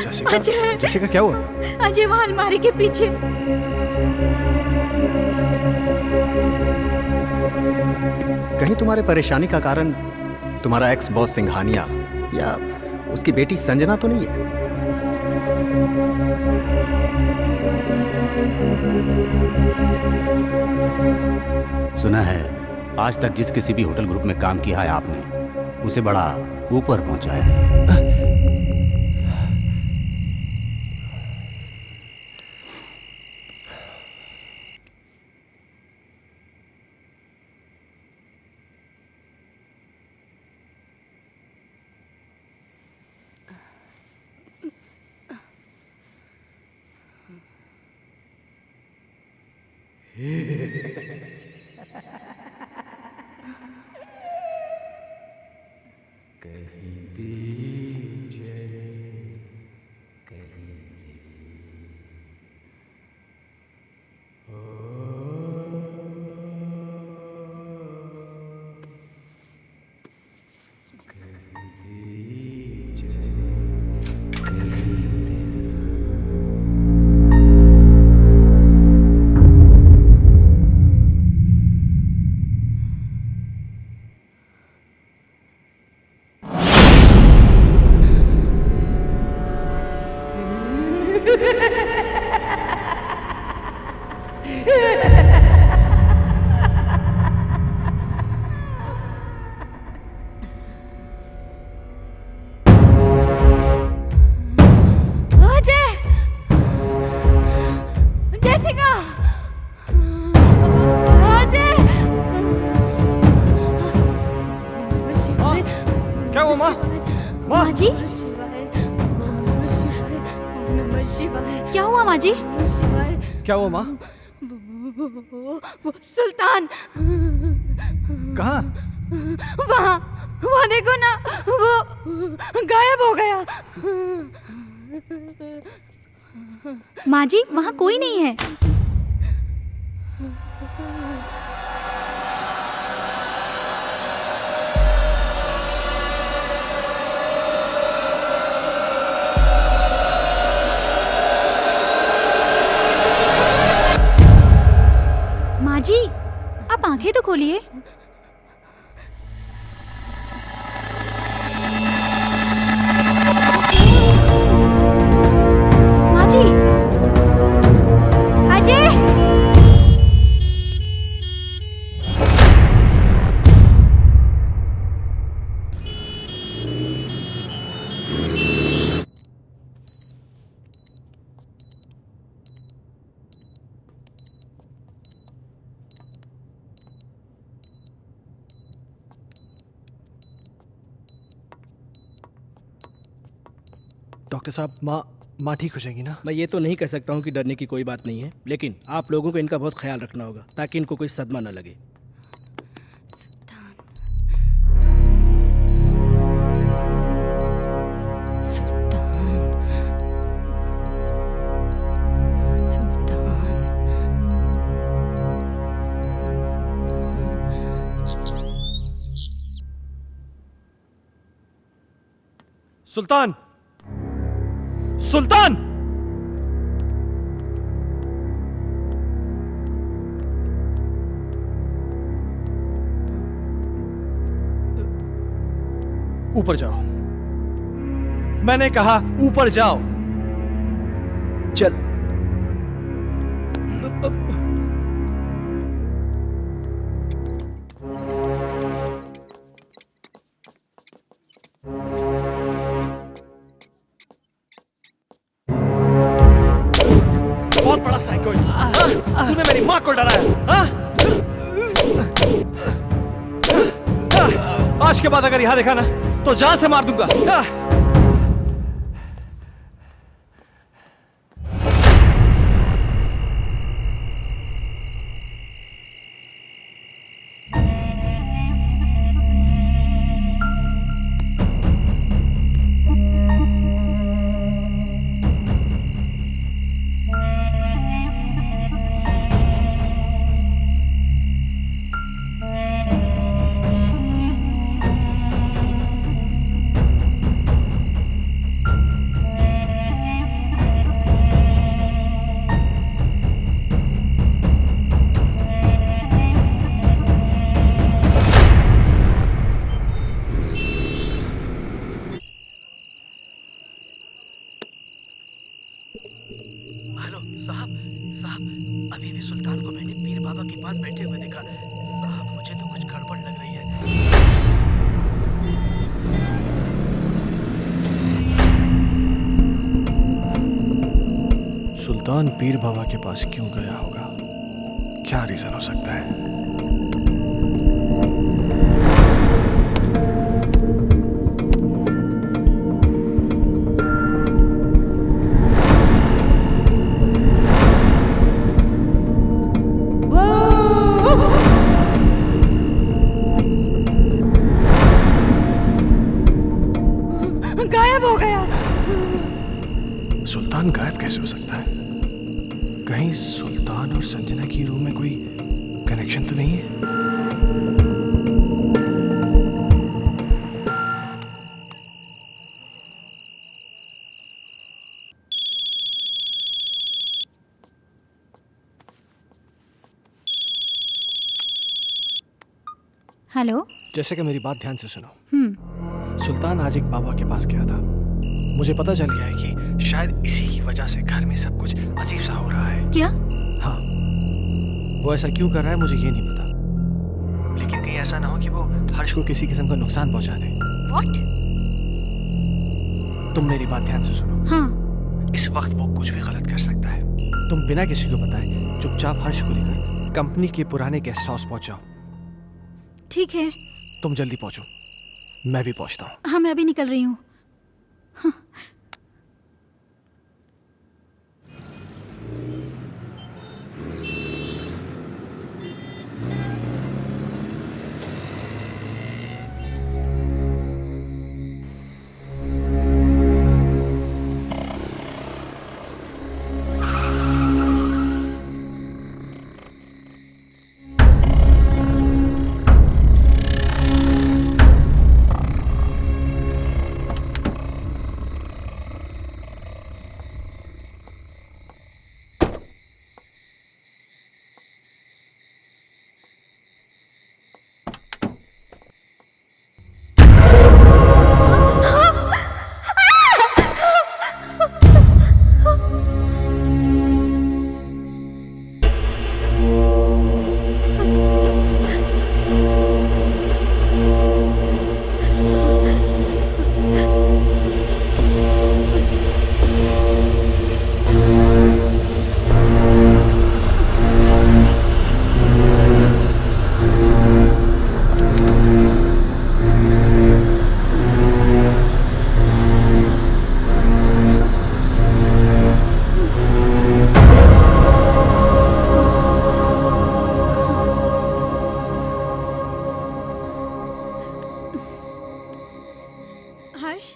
जैसिका, जैसिका क्या हुआ? अजय, वहां अलमारी के पीछे। कहीं तुम्हारे परेशानी का कारण तुम्हारा एक्स बॉस सिंघानिया या उसकी बेटी संजना तो नहीं है? सुना है आज तक जिस किसी भी होटल ग्रुप में काम किया है आपने, उसे बड़ा ऊपर पहुंचाया है। माँ जी, क्या हुआ माँ जी? क्या हुआ माँ? सुल्तान कहाँ? वहाँ देखो ना, वो गायब हो गया। माँ जी, वहाँ कोई नहीं है। माँ जी, आप आंखें तो खोलिए। माँ जी, अजय! डॉक्टर साहब, माँ ठीक हो जाएगी ना? मैं ये तो नहीं कह सकता हूँ कि डरने की कोई बात नहीं है, लेकिन आप लोगों को इनका बहुत ख्याल रखना होगा ताकि इनको कोई सदमा न लगे। सुल्तान! सुल्तान! ऊपर जाओ। मैंने कहा ऊपर जाओ। चल। बहुत बड़ा साइको तूने मेरी माँ को डराया, हाँ? आज के बाद अगर यहाँ देखा ना तो जान से मार दूंगा। देखा। साहब मुझे तो कुछ गड़बड़ लग रही है। सुल्तान पीर बाबा के पास क्यों गया होगा? क्या रीजन हो सकता है? गायब हो गया। सुल्तान गायब कैसे हो सकता है? कहीं सुल्तान और संजना की रूम में कोई कनेक्शन तो नहीं है? हेलो। जैसे कि मेरी बात ध्यान से सुनो। सुल्तान आज एक बाबा के पास गया था। मुझे पता चल गया है कि शायद इसी की वजह से घर में सब कुछ अजीब सा हो रहा है। क्या? हाँ, वो ऐसा क्यों कर रहा है मुझे ये नहीं पता, लेकिन कहीं ऐसा ना हो कि वो हर्ष को किसी किस्म का नुकसान पहुंचा दे। व्हाट? तुम मेरी बात ध्यान से सुनो। हाँ। इस वक्त वो कुछ भी गलत कर सकता है। तुम बिना किसी को बताए चुपचाप हर्ष को लेकर कंपनी के पुराने गेस्ट हाउस पहुंच जाओ। ठीक है। तुम जल्दी पहुंचो, मैं भी पहुंचता हूँ। हाँ, मैं अभी निकल रही हूँ। हाँ। हर्ष।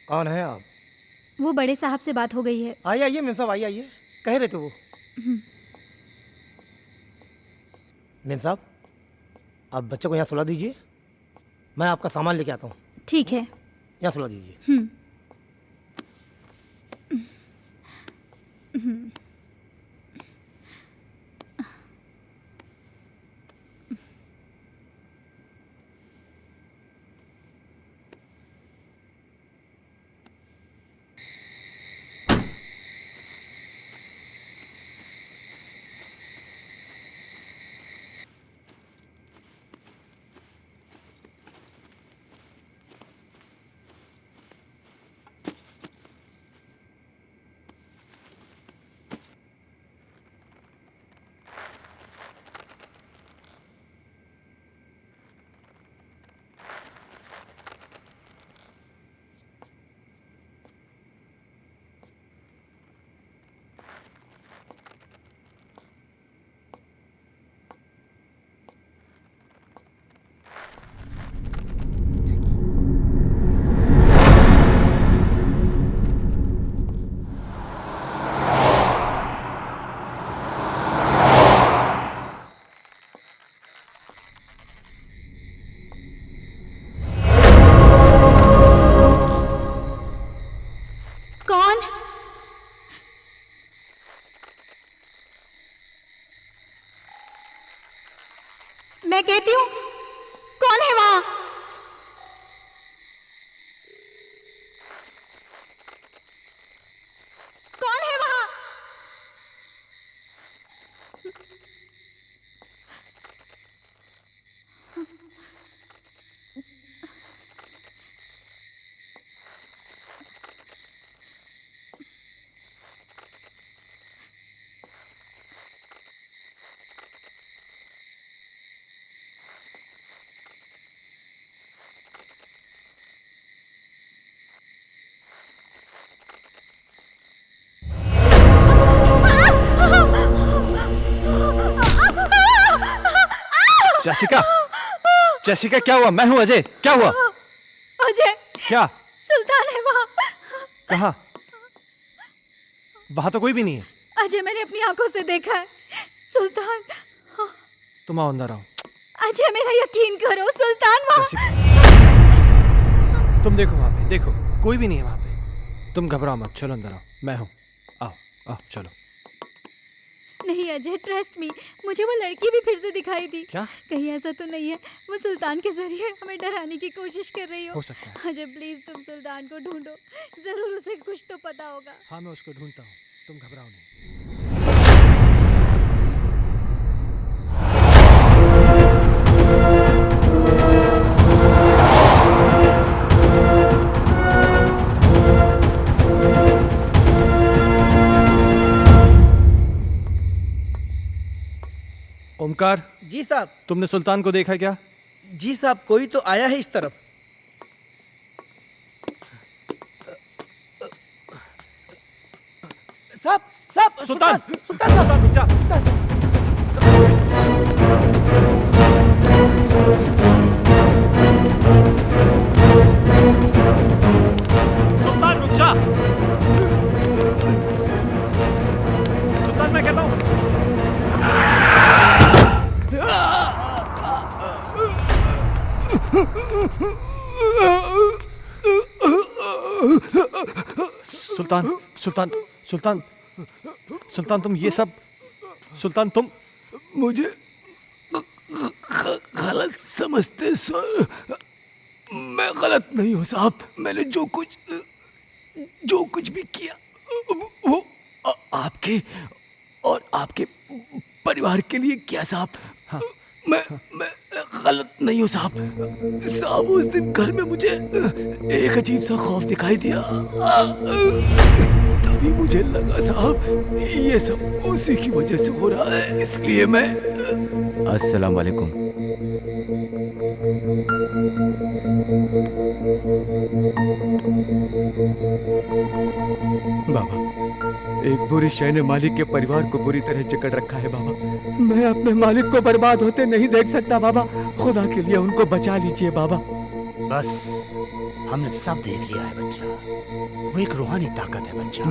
कौन है आप? वो बड़े साहब से बात हो गई है। आइए आइए मेम साहब, आइए आइए। कह रहे थे वो। मेम साहब, आप बच्चे को यहाँ सुला दीजिए, मैं आपका सामान लेके आता हूँ। ठीक है। यहाँ सुला दीजिए। मैं कहती हूँ, कौन है वहां? कौन है वहां? जेसिका, जेसिका क्या हुआ? मैं हूं अजय, क्या हुआ? अजय, क्या? सुल्तान है वहां। कहाँ? वहां तो कोई भी नहीं है। अजय, मैंने अपनी आंखों से देखा है। सुल्तान। तुम आओ, अंदर आओ। अजय, मेरा यकीन करो, सुल्तान वहां। तुम देखो वहां पे, देखो कोई भी नहीं है वहां पे। तुम घबराओ मत, चलो अंदर आओ, मैं हूं। आओ आओ, चलो। नहीं अजय, ट्रस्ट मी, मुझे वो लड़की भी फिर से दिखाई दी। क्या? कहीं ऐसा तो नहीं है वो सुल्तान के जरिए हमें डराने की कोशिश कर रही हो सकता है। अजय प्लीज, तुम सुल्तान को ढूंढो, जरूर उसे कुछ तो पता होगा। हाँ, मैं उसको ढूंढता हूँ, तुम घबराओ नहीं। ओमकार। जी साहब। तुमने सुल्तान को देखा क्या? जी साहब, कोई तो आया है इस तरफ। साहब, साहब, सुल्तान, सुल्तान साहब, रुक जा। सुल्तान रुक जा। सुल्तान, मैं कहता हूँ। सुल्तान, सुल्तान, सुल्तान, सुल्तान, तुम ये सब, सुल्तान तुम मुझे गलत समझते सर। मैं गलत नहीं हूँ साहब। मैंने जो कुछ भी किया वो आपके और आपके परिवार के लिए किया साहब। हाँ। मैं गलत नहीं हूँ साहब। साहब, उस दिन घर में मुझे एक अजीब सा खौफ दिखाई दिया। तभी मुझे लगा साहब ये सब उसी की वजह से हो रहा है, इसलिए मैं। अस्सलाम वालेकुम। बाबा, एक बुरी शय ने मालिक के परिवार को बुरी तरह जकड़ रखा है बाबा। मैं अपने मालिक को बर्बाद होते नहीं देख सकता बाबा। खुदा के लिए उनको बचा लीजिए बाबा। बस, हमने सब देख लिया है बच्चा। वो एक रूहानी ताकत है बच्चा।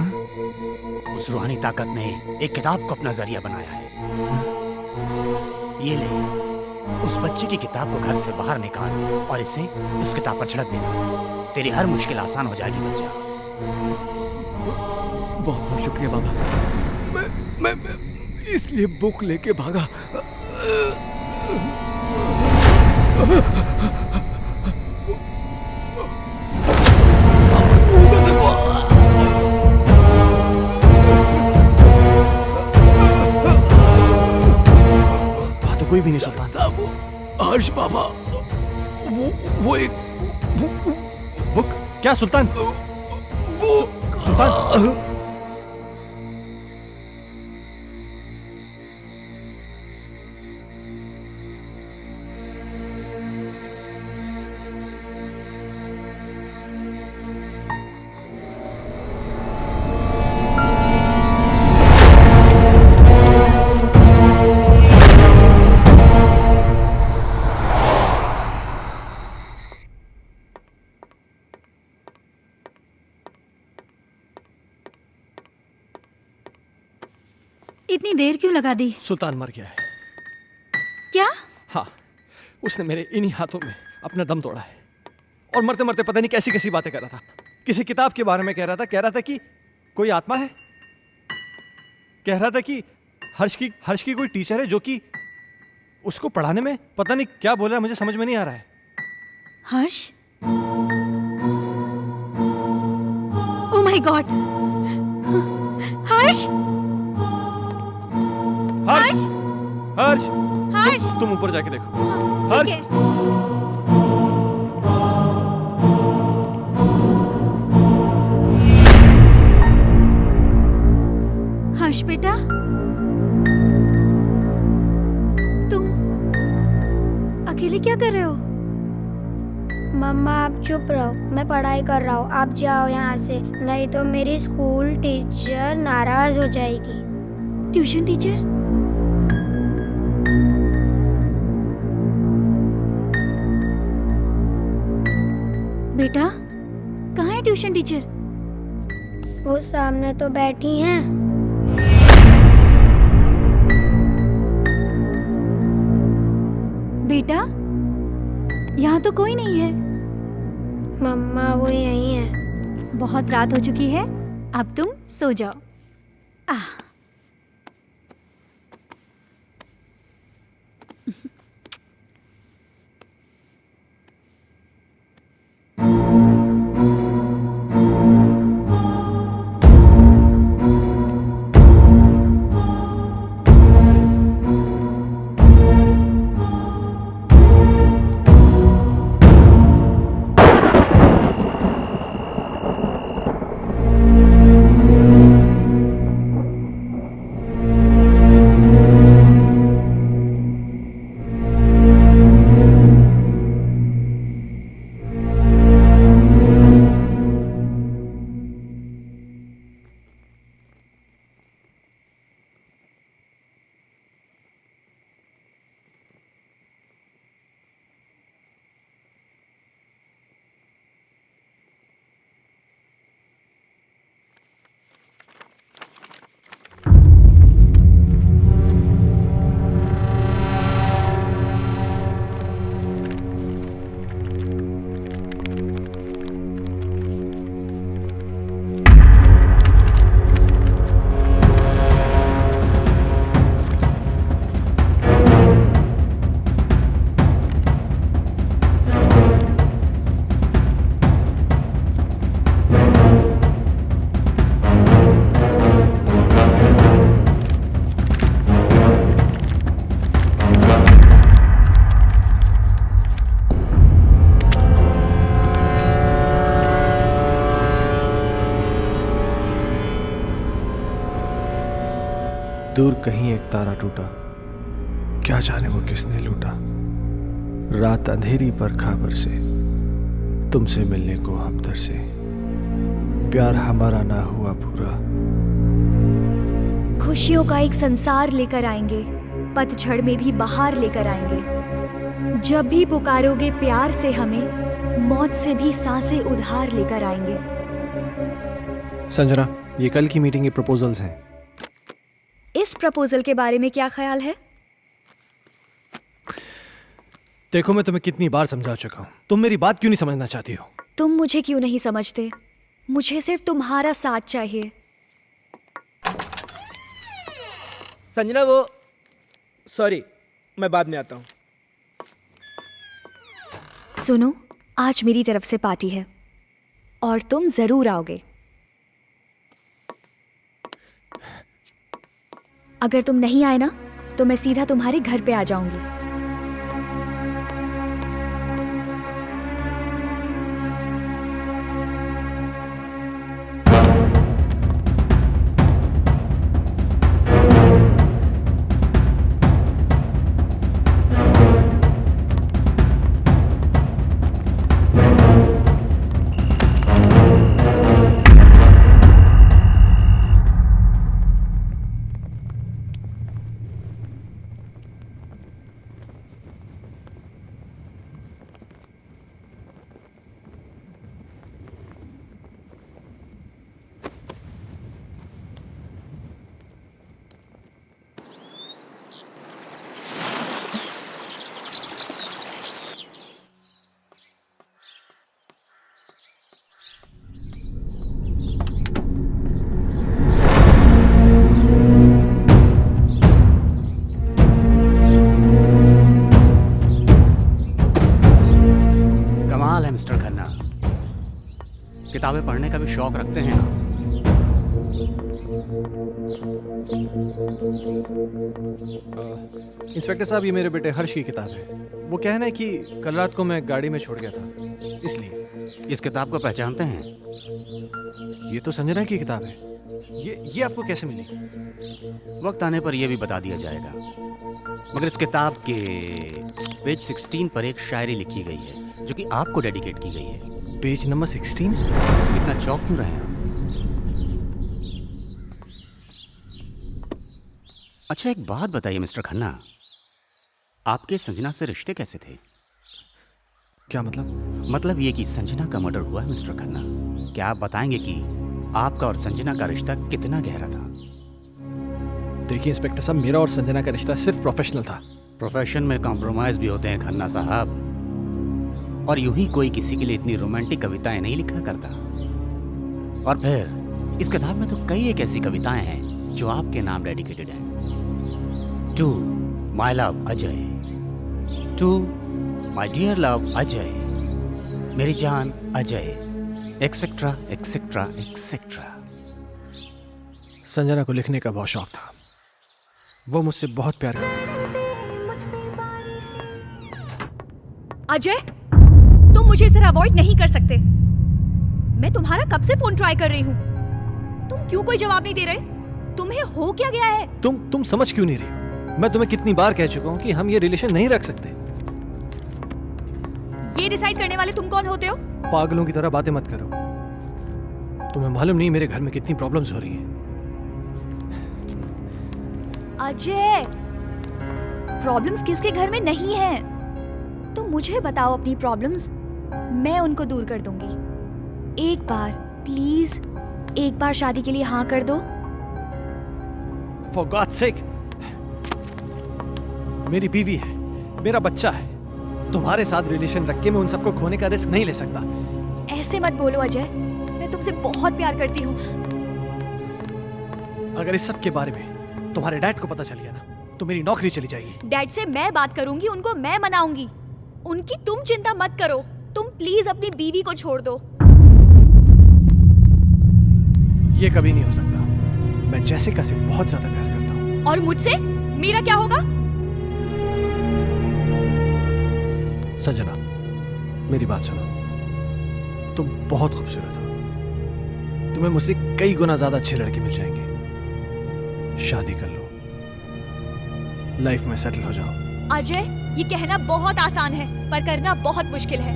उस रूहानी ताकत ने एक किताब को अपना जरिया बनाया है। ये ले, उस बच्चे की किताब को घर से बाहर निकाल और इसे उस किताब पर छिड़क देना। तेरी हर मुश्किल आसान हो जाएगी बच्चा। बहुत बहुत शुक्रिया बाबा। मैं इसलिए बुक लेके भागा। वहां तो कोई भी नहीं सुल्तान साहब। हर्ष बाबा, वो एक बुक। क्या सुल्तान? सुल्तान, इतनी देर क्यों लगा दी? सुल्तान मर गया है। क्या? हाँ, उसने मेरे इन्हीं हाथों में अपना दम तोड़ा है। और मरते मरते पता नहीं कैसी कैसी बातें कर रहा था। किसी किताब के बारे में कह रहा था कि कोई आत्मा है। कह रहा था कि हर्ष की कोई टीचर है जो कि उसको पढ़ाने में पता नहीं क्या बोल रहा है, मुझे समझ में नहीं आ रहा है। हर्ष, ओ माय गॉड, हर्ष, हर्ष, हर्ष, हर्ष, तुम ऊपर जाके देखो। ठीक है। हर्ष बेटा, तुम अकेले क्या कर रहे हो? मम्मा आप चुप रहो, मैं पढ़ाई कर रहा हूँ। आप जाओ यहाँ से, नहीं तो मेरी स्कूल टीचर नाराज हो जाएगी। Tuition teacher? बेटा, कहाँ है ट्यूशन टीचर? वो सामने तो बैठी हैं। बेटा, यहाँ तो कोई नहीं है। मम्मा वो यहीं है। बहुत रात हो चुकी है, अब तुम सो जाओ। आह, दूर कहीं एक तारा टूटा, क्या जाने वो किसने लूटा। रात अंधेरी पर खबर से, तुमसे मिलने को हम तरसे। प्यार हमारा ना हुआ पूरा। खुशियों का एक संसार लेकर आएंगे, पतझड़ में भी बहार लेकर आएंगे। जब भी पुकारोगे प्यार से हमें, मौत से भी सांसें उधार लेकर आएंगे। संजना, ये कल की मीटिंग के प्रपोजल्स हैं। इस प्रपोजल के बारे में क्या ख्याल है? देखो, मैं तुम्हें कितनी बार समझा चुका हूं, तुम मेरी बात क्यों नहीं समझना चाहती हो? तुम मुझे क्यों नहीं समझते? मुझे सिर्फ तुम्हारा साथ चाहिए। संजना, वो सॉरी, मैं बाद में आता हूँ। सुनो, आज मेरी तरफ से पार्टी है और तुम जरूर आओगे। अगर तुम नहीं आए ना, तो मैं सीधा तुम्हारे घर पे आ जाऊंगी। किताबें पढ़ने का भी शौक रखते हैं ना? इंस्पेक्टर साहब, ये मेरे बेटे हर्ष की किताब है। वो कहना है कि कल रात को मैं गाड़ी में छोड़ गया था, इसलिए। इस किताब को पहचानते हैं? ये तो संजना की किताब है। ये आपको कैसे मिली? वक्त आने पर यह भी बता दिया जाएगा, मगर इस किताब के पेज 16 पर एक शायरी लिखी गई है जो कि आपको डेडिकेट की गई है। Page number 16? इतना चौंक क्यों रहे हैं आप? अच्छा, एक बात बताइए मिस्टर खन्ना, आपके संजना से रिश्ते कैसे थे? क्या मतलब? मतलब ये कि संजना का मर्डर हुआ है मिस्टर खन्ना। क्या आप बताएंगे कि आपका और संजना का रिश्ता कितना गहरा था? देखिए इंस्पेक्टर साहब, मेरा और संजना का रिश्ता सिर्फ प्रोफेशनल था। प्रोफेशन में कॉम्प्रोमाइज भी होते हैं खन्ना साहब, और यूं ही कोई किसी के लिए इतनी रोमांटिक कविताएं नहीं लिखा करता। और फिर इस किताब में तो कई एक ऐसी कविताएं हैं जो आपके नाम डेडिकेटेड हैं। To my love Ajay, to my dear love Ajay, मेरी जान Ajay, etcetera etcetera etcetera. Sanjana को लिखने का बहुत शौक था। वो मुझसे बहुत प्यार अजय, तुम मुझे इसे अवॉइड नहीं कर सकते। मैं तुम्हारा कब से फोन ट्राई कर रही हूँ, तुम क्यों कोई जवाब नहीं दे रहे? तुम्हें हो क्या गया है? तुम समझ क्यों नहीं रही? मैं तुम्हें कितनी बार कह चुका हूँ कि हम ये रिलेशन नहीं रख सकते। ये डिसाइड करने वाले तुम कौन होते हो? पागलों की तरह बातें मत करो। तुम्हें मालूम नहीं मेरे घर में कितनी प्रॉब्लम्स हो रही हैं। अजय, प्रॉब्लम्स किसके घर में नहीं है? तुम मुझे बताओ अपनी प्रॉब्लम्स, मैं उनको दूर कर दूंगी। एक बार प्लीज, एक बार शादी के लिए हाँ कर दो। For God's sake, मेरी बीवी है, मेरा बच्चा है। तुम्हारे साथ रिलेशन रख के मैं उन सबको खोने का रिस्क नहीं ले सकता। ऐसे मत बोलो अजय, मैं तुमसे बहुत प्यार करती हूँ। अगर इस सब के बारे में तुम्हारे डैड को पता चल गया ना, तो मेरी नौकरी चली जाएगी। डैड से मैं बात करूंगी, उनको मैं मनाऊंगी। उनकी तुम चिंता मत करो। तुम प्लीज अपनी बीवी को छोड़ दो। ये कभी नहीं हो सकता। मैं जेसिका से बहुत ज्यादा प्यार करता हूँ। और मुझसे मेरा क्या होगा? संजना, मेरी बात सुनो। तुम बहुत खूबसूरत हो। तुम्हें मुझसे कई गुना ज्यादा अच्छे लड़के मिल जाएंगे। शादी कर लो, लाइफ में सेटल हो जाओ। अजय, ये कहना बहुत आसान है पर करना बहुत मुश्किल है।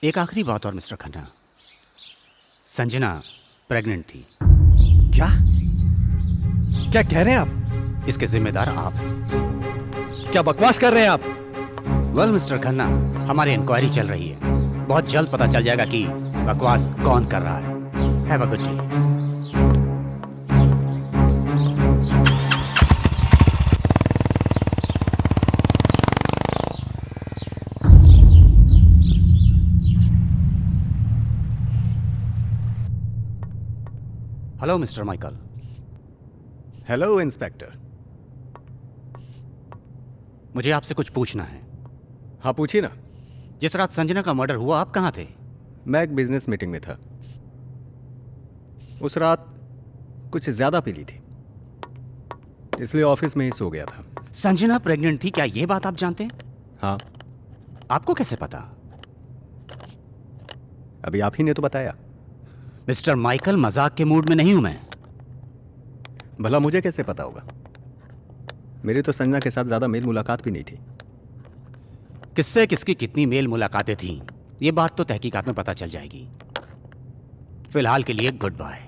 एक आखिरी बात और मिस्टर खन्ना, संजना प्रेग्नेंट थी। क्या क्या कह रहे हैं आप? इसके जिम्मेदार आप हैं। क्या बकवास कर रहे हैं आप? वेल मिस्टर खन्ना, हमारी इंक्वायरी चल रही है, बहुत जल्द पता चल जाएगा कि बकवास कौन कर रहा है। Have a good day. Hello mister Michael. Hello inspector. मुझे आपसे कुछ पूछना है। हाँ पूछिए ना। जिस रात संजना का मर्डर हुआ आप कहाँ थे? मैं एक बिजनेस मीटिंग में था। उस रात कुछ ज्यादा पी ली थी, इसलिए ऑफिस में ही सो गया था। संजना प्रेग्नेंट थी, क्या ये बात आप जानते हैं? हाँ। आपको कैसे पता? अभी आप ही ने तो बताया। मिस्टर माइकल, मजाक के मूड में नहीं हूं मैं। भला मुझे कैसे पता होगा? मेरी तो संजना के साथ ज्यादा मेल मुलाकात भी नहीं थी। किससे किसकी कितनी मेल मुलाकातें थीं, ये बात तो तहकीकात में पता चल जाएगी। फिलहाल के लिए गुड बाय।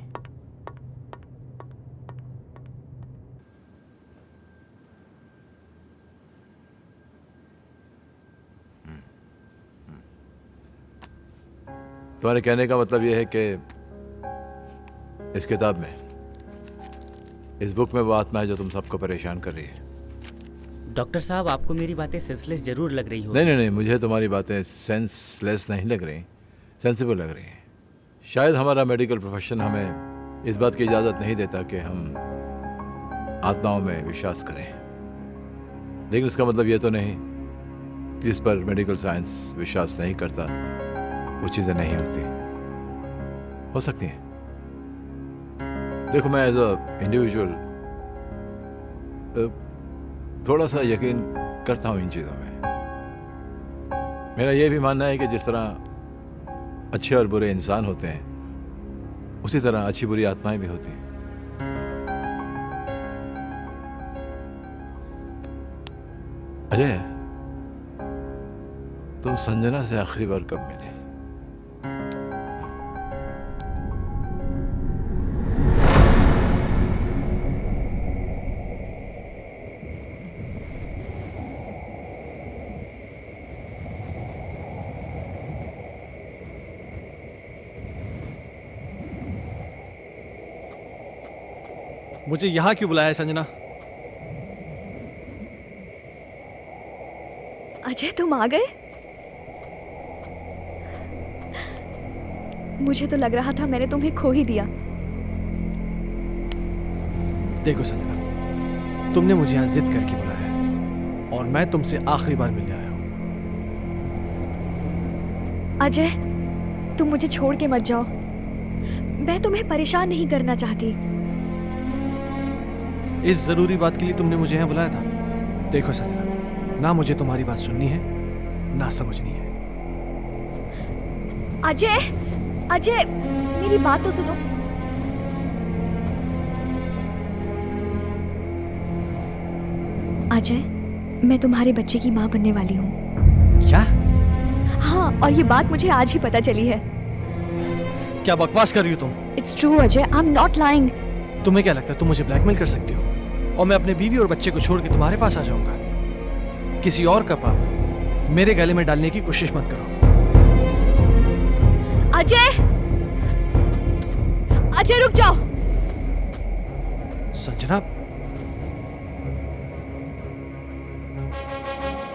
तुम्हारे कहने का मतलब यह है कि इस किताब में, इस बुक में वो आत्मा है जो तुम सबको परेशान कर रही है। डॉक्टर साहब, आपको मेरी बातें सेंसलेस जरूर लग रही हो। नहीं, मुझे तुम्हारी बातें सेंसलेस नहीं लग रही, सेंसिबल लग रही हैं। शायद हमारा मेडिकल प्रोफेशन हमें इस बात की इजाज़त नहीं देता कि हम आत्माओं में विश्वास करें, लेकिन इसका मतलब ये तो नहीं जिस पर मेडिकल साइंस विश्वास नहीं करता वो चीज़ें नहीं होती, हो सकती हैं। देखो, मैं एज अ इंडिविजुअल थोड़ा सा यकीन करता हूँ इन चीज़ों में। मेरा ये भी मानना है कि जिस तरह अच्छे और बुरे इंसान होते हैं, उसी तरह अच्छी बुरी आत्माएं भी होती हैं। अजय, तुम संजना से आखिरी बार कब मिले? मुझे यहाँ क्यों बुलाया है संजना? अजय, तुम आ गए? मुझे तो लग रहा था मैंने तुम्हें खो ही दिया। देखो संजना, तुमने मुझे यहाँ जिद करके बुलाया है और मैं तुमसे आखिरी बार मिलने आया हूँ। अजय, तुम मुझे छोड़ के मत जाओ। मैं तुम्हें परेशान नहीं करना चाहती। इस जरूरी बात के लिए तुमने मुझे यहाँ बुलाया था? देखो संजना, ना मुझे तुम्हारी बात सुननी है ना समझनी है। अजय, अजय, मेरी बात तो सुनो। अजय, मैं तुम्हारे बच्चे की माँ बनने वाली हूँ। क्या? हाँ, और ये बात मुझे आज ही पता चली है। क्या बकवास कर रही हो तुम? It's true Ajay, I am not lying. तुम्हें क्या लगता है तुम मुझे ब्लैकमेल कर सकती हो और मैं अपने बीवी और बच्चे को छोड़ के तुम्हारे पास आ जाऊंगा? किसी और का पाप मेरे गले में डालने की कोशिश मत करो। अजय, अजय रुक जाओ। संजना,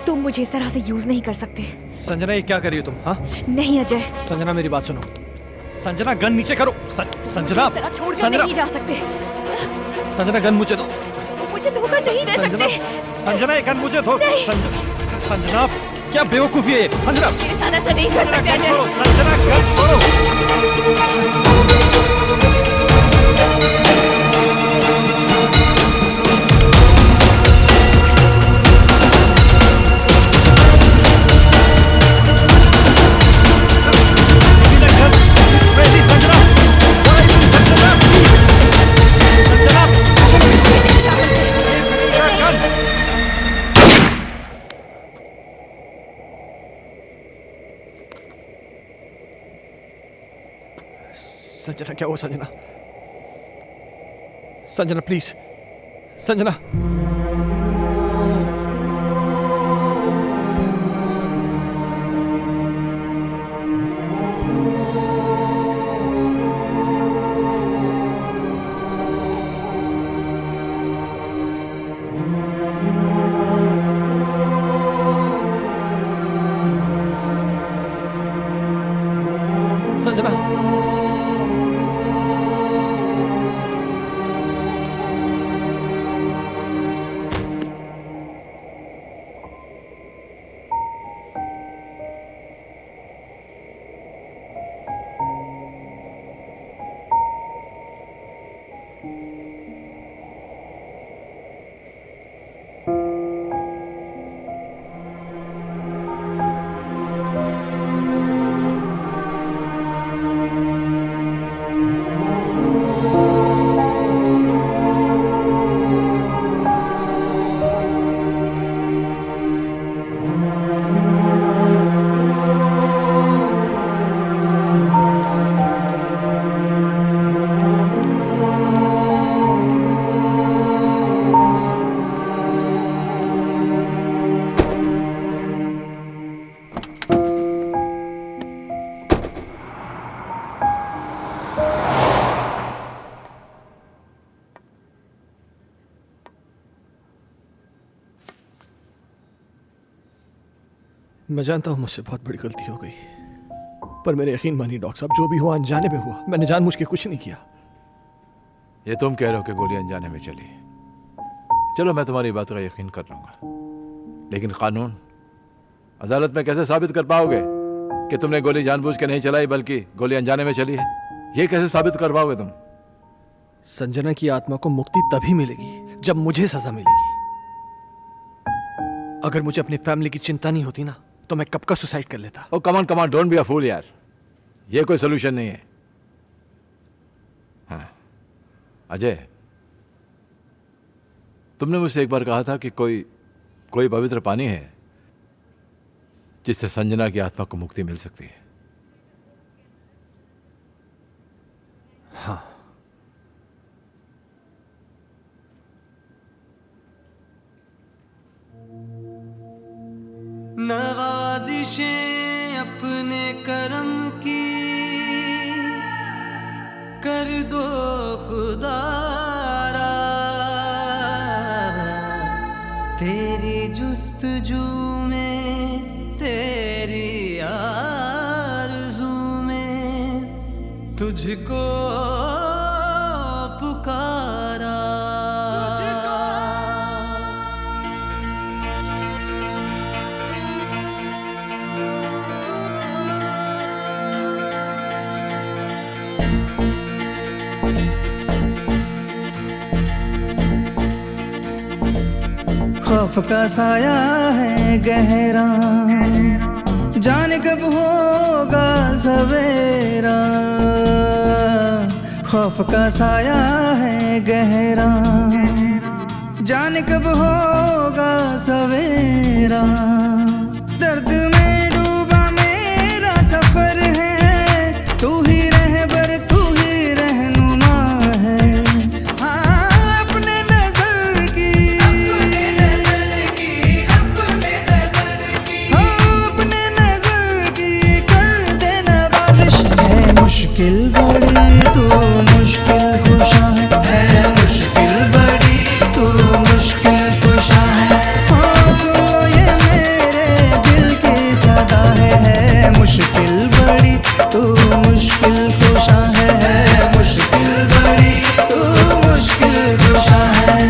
तुम मुझे इस तरह से यूज नहीं कर सकते। संजना, ये क्या कर रही हो तुम? हाँ? नहीं अजय। संजना, मेरी बात सुनो। संजना, गन नीचे करो। संजना, इस तरह छोड़कर नहीं जा सकते। संजना, गन मुझे दो। मुझे धोखा नहीं दे सकते। संजना, ये गन मुझे दो। संजना, क्या बेवकूफी है ये? संजना, मेरे साथ ऐसा नहीं कर सकते अजय। संजना, गन छोड़ो। संजना, क्या हुआ संजना? संजना प्लीज, संजना। संजना, मैं जानता हूं मुझसे बहुत बड़ी गलती हो गई, पर मेरे यकीन मानिए डॉक्टर साहब, जो भी हुआ अनजाने में हुआ। मैंने जानबूझ के कुछ नहीं किया। ये तुम कह रहे हो कि गोली अनजाने में चली। चलो मैं तुम्हारी बात का यकीन कर लूंगा, लेकिन कानून अदालत में कैसे साबित कर पाओगे कि तुमने गोली जानबूझ के नहीं चलाई बल्कि गोली अनजाने में चली है? ये कैसे साबित कर पाओगे तुम? संजना की आत्मा को मुक्ति तभी मिलेगी जब मुझे सजा मिलेगी। अगर मुझे अपनी फैमिली की चिंता नहीं होती ना तो मैं कब का सुसाइड कर लेता। ओ कमान कमान, डोंट बी अ फूल यार, ये कोई सोल्यूशन नहीं है। हाँ अजय, तुमने मुझसे एक बार कहा था कि कोई पवित्र पानी है जिससे संजना की आत्मा को मुक्ति मिल सकती है। हाँ, नवाजिशें अपने करम की कर दो खुदारा, तेरी जुस्तजू में तेरी आरज़ू में तुझको पुकारा। खौफ का साया है गहरा, जाने कब होगा सवेरा। खौफ का साया है गहरा, जाने कब होगा सवेरा। दर्द में डूबा मेरा सफर है, तू ही रहबर तू ही रहनुमा है। हाँ अपने नजर की मुश्किल बड़ी तू मुश्किल कुशा है, मुश्किल बड़ी तू मुश्किल कुशा है। हाँ सुनो ये मेरे दिल की सदा है, मुश्किल बड़ी तू मुश्किल कुशा है, मुश्किल बड़ी तू मुश्किल कुशा है।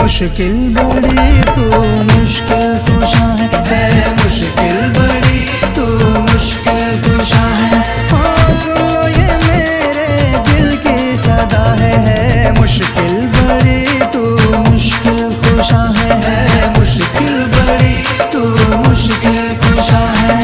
मुश्किल बड़ी तू मुश्किल कुशा है, मुश्किल बड़ी तू मुश्किल कुशा है। हाँ सुनो ये मेरे दिल की सदा है, मुश्किल बड़ी तू मुश्किल कुशा है, मुश्किल बड़ी तू मुश्किल कुशा है।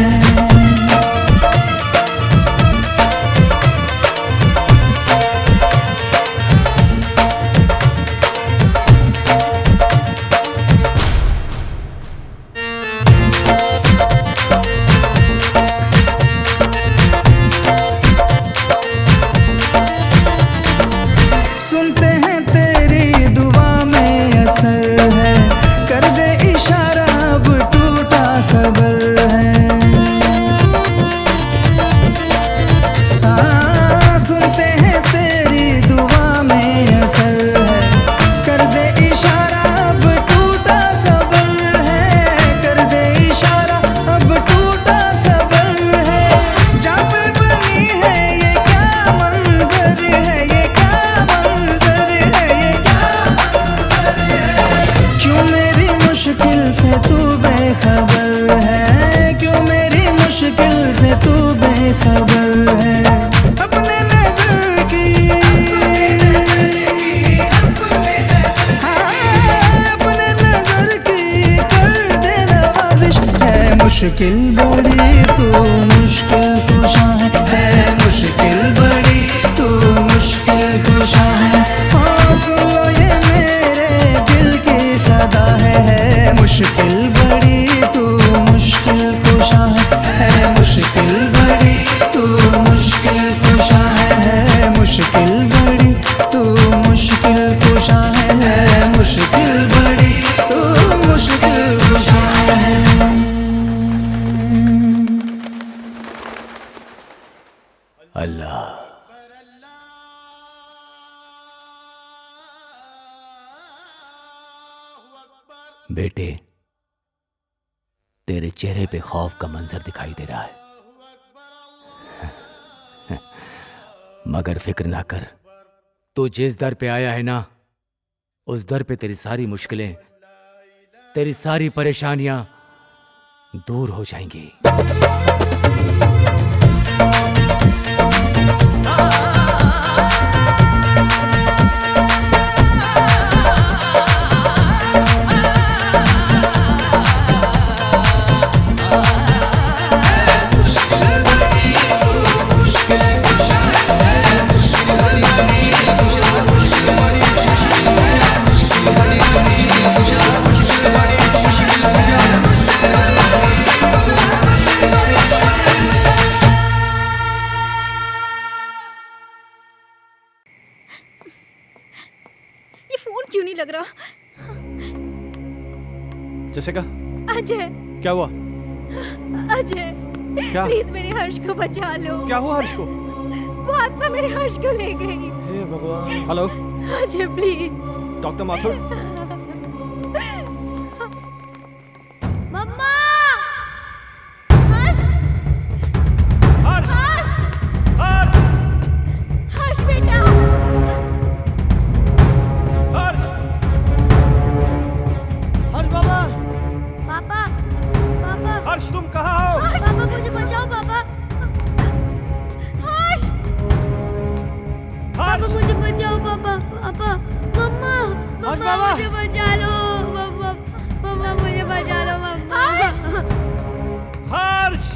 मुश्किल बड़ी तू मुश्किल कुशा है मुश्किल बड़ी तू मुश्किल कुशा है। हाँ सुन लो ये मेरे दिल की सदा है मुश्किल बड़ी तू मुश्किल कुशा है मुश्किल बड़ी तू मुश्किल कुशा है मुश्किल बड़ी तू मुश्किल कुशा है मुश्किल बड़ी तू मुश्किल कुशा है। अल्लाह बेटे, तेरे चेहरे पे खौफ का मंजर दिखाई दे रहा है, मगर फिक्र ना कर, तू जिस दर पे आया है ना, उस दर पे तेरी सारी मुश्किलें, तेरी सारी परेशानियां दूर हो जाएंगी। ये फोन क्यों नहीं लग रहा? जैसिका, अजय, क्या हुआ? अजय, क्या? प्लीज मेरे हर्ष को बचा लो। क्या हुआ हर्ष को? वो आत्मा मेरे हर्ष को ले गई। हे भगवान। Hello Ajay please. Doctor Mathur. Mamma! Harsh! Harsh! Harsh! Harsh! Harsh बेटा! हर्ष! हर्ष बाबा! पापा! पापा! हर्ष तुम कहाँ हो? पापा मुझे बचाओ पापा! हर्ष! पापा मुझे बचाओ पापा! पापा! मम्मा! मम्मा मुझे बचा लो! मम्मा! मम्मा मुझे बचा लो मम्मा! हर्ष!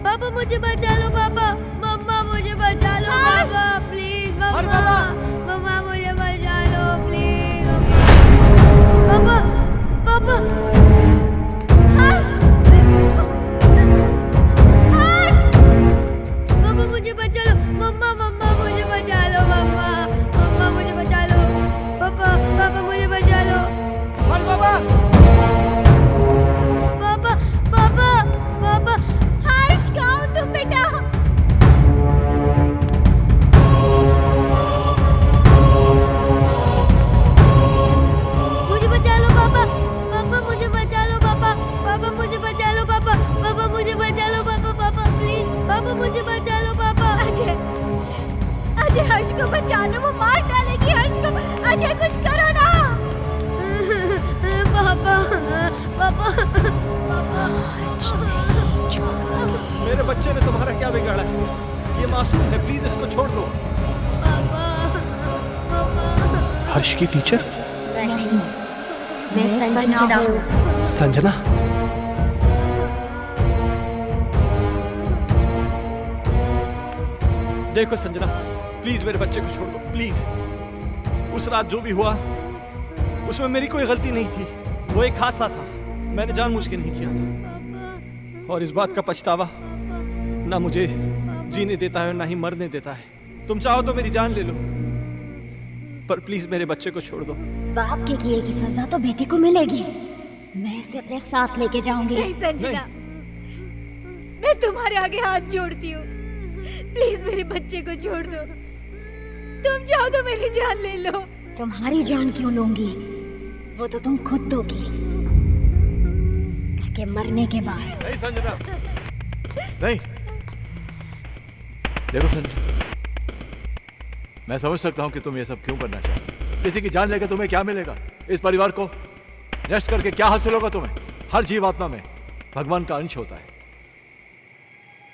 पापा मुझे बचा लो पापा! मम्मा मुझे बचा लो पापा! प्लीज मम्मा! मम्मा मुझे बचा लो प्लीज! पापा! पापा! हर्ष! हर्ष! पापा मुझे बचा लो! मम्मा! मम्मा मुझे बचा लो मम्मा! मम्मा मुझे बचा लो! पापा! पापा मुझे बचा लो! हर्ष बाबा! पापा! पापा! पापा! हर्ष कहाँ हो तुम बेटा? मुझे बचा लो पापा! पापा मुझे बचा लो पापा! पापा मुझे बचा लो पापा! पापा मुझे बचा लो पापा! पापा प्लीज! पापा मुझे बचा लो पापा! अजय! अजय हर्ष को बचा लो, वो मार डालेगी हर्ष को। अजय कुछ करो ना। पापा! पापा! पापा! मेरे बच्चे ने तुम्हारा क्या बिगाड़ा है? ये मासूम है, प्लीज इसको छोड़ दो। पापा! पापा! हर्ष की टीचर? नहीं, मैं संजना हूँ। संजना? देखो संजना, प्लीज मेरे बच्चे को छोड़ दो, प्लीज। उस रात जो भी हुआ उसमें मेरी कोई गलती नहीं थी, वो एक हादसा था, मैंने जानबूझ के नहीं किया था। और इस बात का पछतावा ना मुझे जीने देता है और ना ही मरने देता है। तुम चाहो तो मेरी जान ले लो, पर प्लीज मेरे बच्चे को छोड़ दो। बाप के किए की सजा तो बेटे को मिलेगी। मैं इसे अपने साथ लेके जाऊंगी। नहीं संजना, मैं तुम्हारे आगे हाथ जोड़ती हूँ, प्लीज मेरे बच्चे को छोड़ दो। तुम चाहो तो मेरी जान ले लो। तुम्हारी जान क्यों लूंगी? वो तो तुम खुद दोगी इसके मरने के बाद। नहीं संजना, नहीं। देखो संजना, मैं समझ सकता हूं कि तुम ये सब क्यों करना चाहते हो। किसी की जान लेकर तुम्हें क्या मिलेगा? इस परिवार को नष्ट करके क्या हासिल होगा तुम्हें? हर जीवात्मा में भगवान का अंश होता है,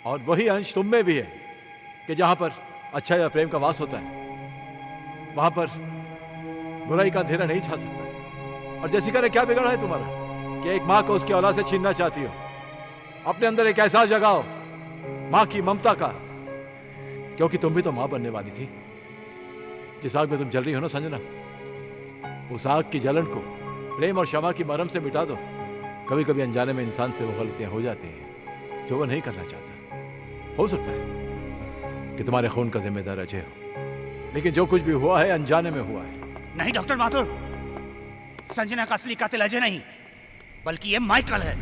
और वही अंश तुम में भी है कि जहां पर अच्छा या प्रेम का वास होता है, वहां पर बुराई का अंधेरा नहीं छा सकता। और जैसिका ने क्या बिगाड़ा है तुम्हारा कि एक माँ को उसकी औलाद से छीनना चाहती हो? अपने अंदर एक एहसास जगाओ माँ की ममता का, क्योंकि तुम भी तो माँ बनने वाली थी। जिस आग में तुम जल रही हो ना संजना, उस आग की जलन को प्रेम और क्षमा की मरहम से मिटा दो। कभी कभी अनजाने में इंसान से वो गलतियां हो जाती हैं जो वो नहीं करना चाहता। हो सकता है कि तुम्हारे खून का जिम्मेदार अजय हो, लेकिन जो कुछ भी हुआ है अनजाने में हुआ है। नहीं डॉक्टर माथुर, संजना का असली कातिल अजय नहीं, बल्कि ये माइकल है।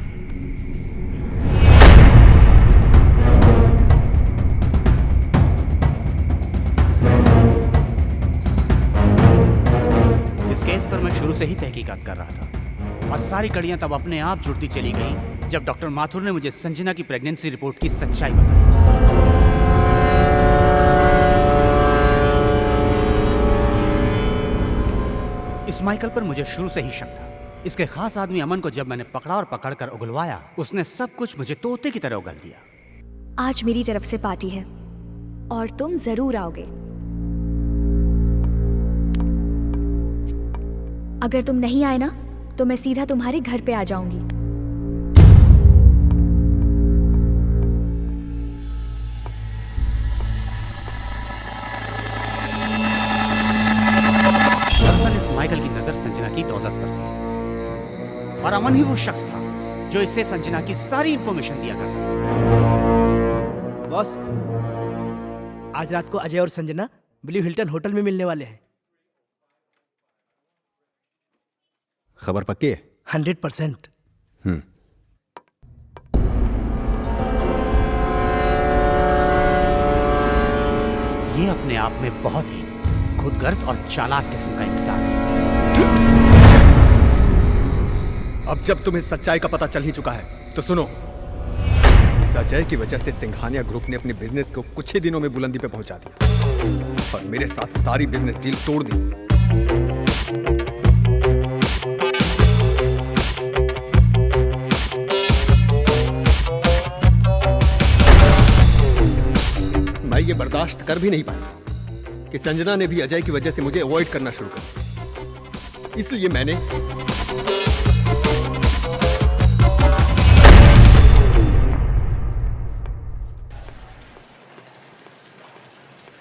इस केस पर मैं शुरू से ही तहकीकात कर रहा था और सारी कड़ियां तब अपने आप जुड़ती चली गई जब डॉक्टर माथुर ने मुझे संजना की प्रेगनेंसी रिपोर्ट की सच्चाई बताई। इस माइकल पर मुझे शुरू से ही शक था। इसके खास आदमी अमन को जब मैंने पकड़ा और पकड़कर उगलवाया, उसने सब कुछ मुझे तोते की तरह उगल दिया। आज मेरी तरफ से पार्टी है और तुम जरूर आओगे। अगर तुम नहीं आए ना तो मैं सीधा तुम्हारे घर पे आ जाऊंगी। दरअसल इस माइकल की नजर संजना की दौलत पर थी और अमन ही वो शख्स था जो इससे संजना की सारी इंफॉर्मेशन दिया करता था। बॉस, आज रात को अजय और संजना ब्लू हिल्टन होटल में मिलने वाले हैं। खबर पक्की है? 100%। ये अपने आप में बहुत ही खुदगर्ज और चालाक किस्म का इंसान है। अब जब तुम्हें सच्चाई का पता चल ही चुका है तो सुनो। इस अजय की वजह से सिंघानिया ग्रुप ने अपने बिजनेस को कुछ ही दिनों में बुलंदी पे पहुंचा दिया और मेरे साथ सारी बिजनेस डील तोड़ दी। मैं ये बर्दाश्त कर भी नहीं पाया कि संजना ने भी अजय की वजह से मुझे अवॉइड करना शुरू कर दिया। इसलिए मैंने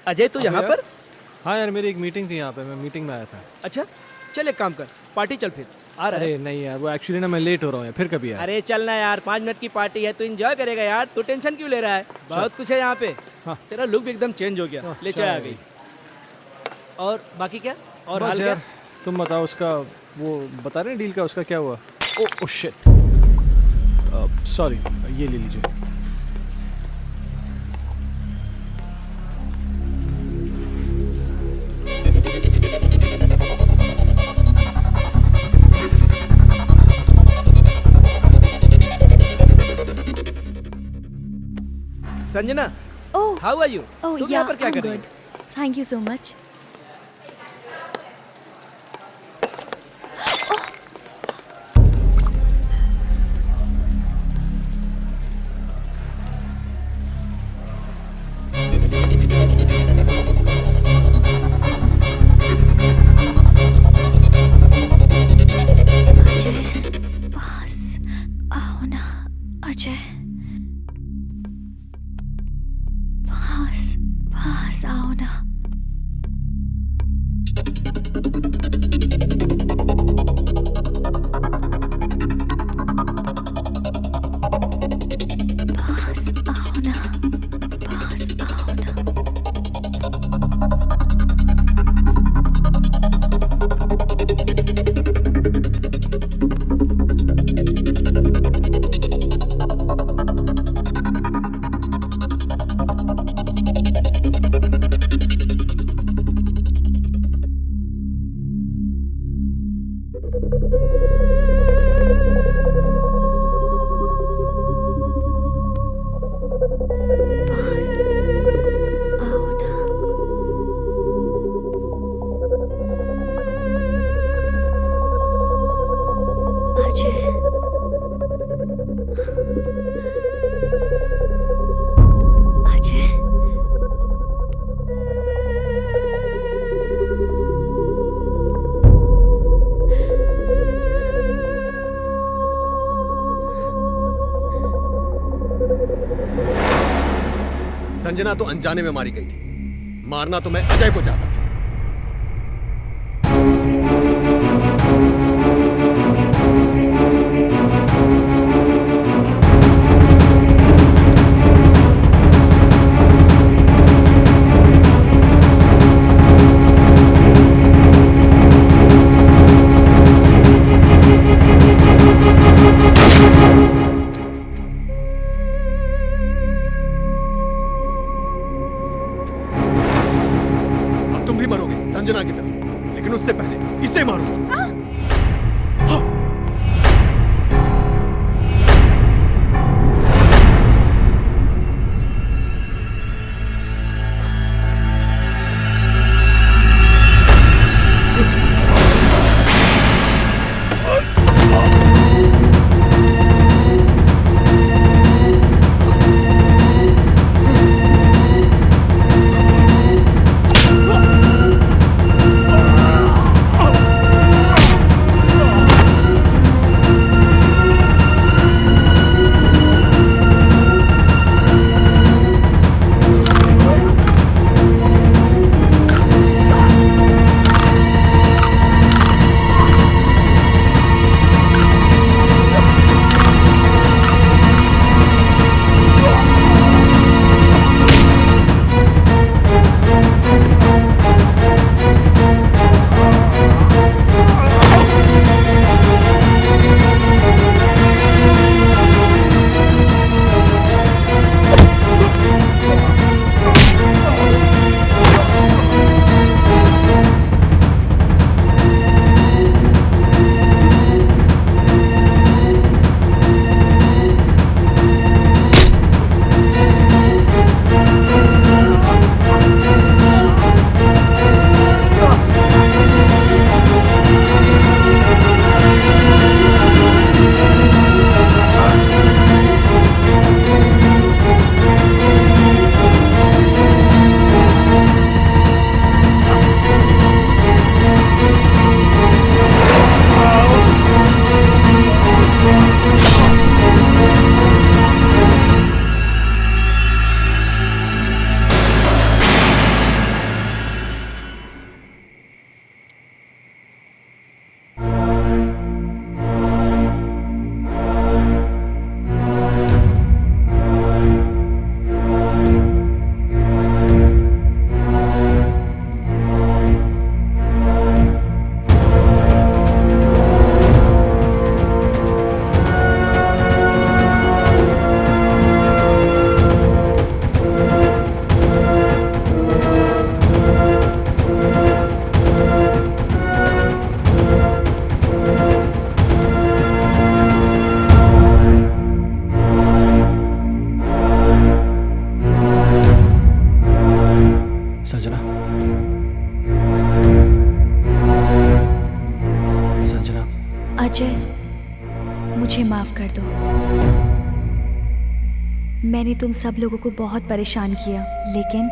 अजय तो यहाँ पर? हाँ यार, मेरी एक मीटिंग थी यहाँ पे, मैं मीटिंग में आया था। अच्छा चल एक काम कर, पार्टी चल फिर। आ रहा है? अरे नहीं यार, वो एक्चुअली ना मैं लेट हो रहा हूँ यार, फिर कभी यार। अरे चलना यार, 5 मिनट की पार्टी है, तू एंजॉय करेगा यार। तू टेंशन क्यों ले रहा है? बहुत कुछ है यहाँ पे। हाँ। तेरा लुक भी एकदम चेंज हो गया। ले चाय आ गई। और बाकी क्या? और हाल क्या? तुम बताओ, उसका वो बता रहे हैं डील का, उसका क्या हुआ? ओह शिट, सॉरी, ये ले लीजिए। Sanjana, oh how are you? Oh तुम या, यहाँ पर क्या आई कर एम रही good, thank you so much. पास आओ ना। संजना तो अनजाने में मारी गई थी, मारना तो मैं अजय को चाहता था। तुम भी मरोगे संजना की तरह, लेकिन उससे पहले इसे मारो। अजय, मुझे माफ कर दो। मैंने तुम सब लोगों को बहुत परेशान किया, लेकिन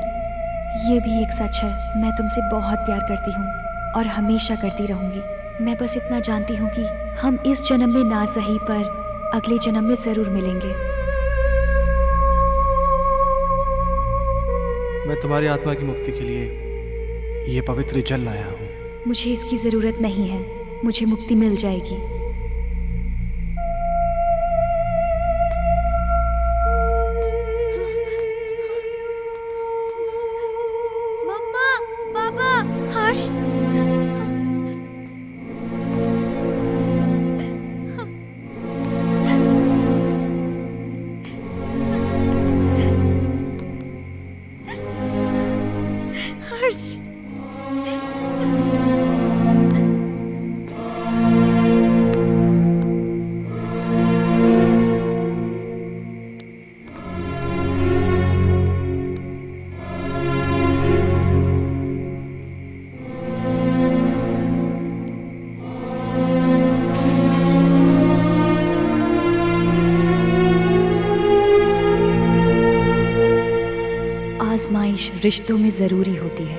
ये भी एक सच है, मैं तुमसे बहुत प्यार करती हूँ और हमेशा करती रहूँगी। मैं बस इतना जानती हूँ कि हम इस जन्म में ना सही पर अगले जन्म में ज़रूर मिलेंगे। मैं तुम्हारी आत्मा की मुक्ति के लिए ये पवित्र जल लाया हूँ। मुझे इसकी ज़रूरत नहीं है, मुझे मुक्ति मिल जाएगी। मम्मा, पापा, हर्ष, हर्ष, आजमाइश रिश्तों में ज़रूरी होती है,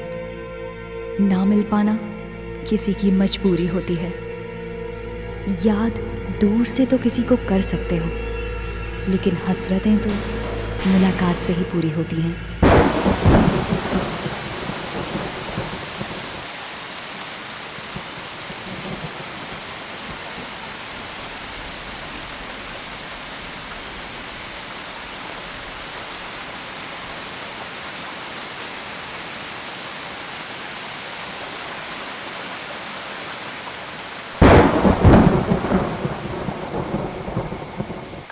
ना मिल पाना किसी की मजबूरी होती है। याद दूर से तो किसी को कर सकते हो, लेकिन हसरतें तो मुलाकात से ही पूरी होती हैं।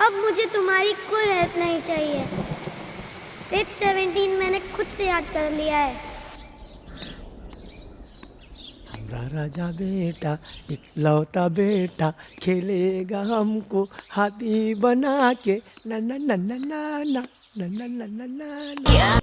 अब मुझे तुम्हारी कोई हेल्प नहीं चाहिए। पेज 17 मैंने खुद से याद कर लिया है। हमारा राजा बेटा इकलौता बेटा खेलेगा हमको हाथी बना के ना ना ना ना ना ना ना ना ना ना ना।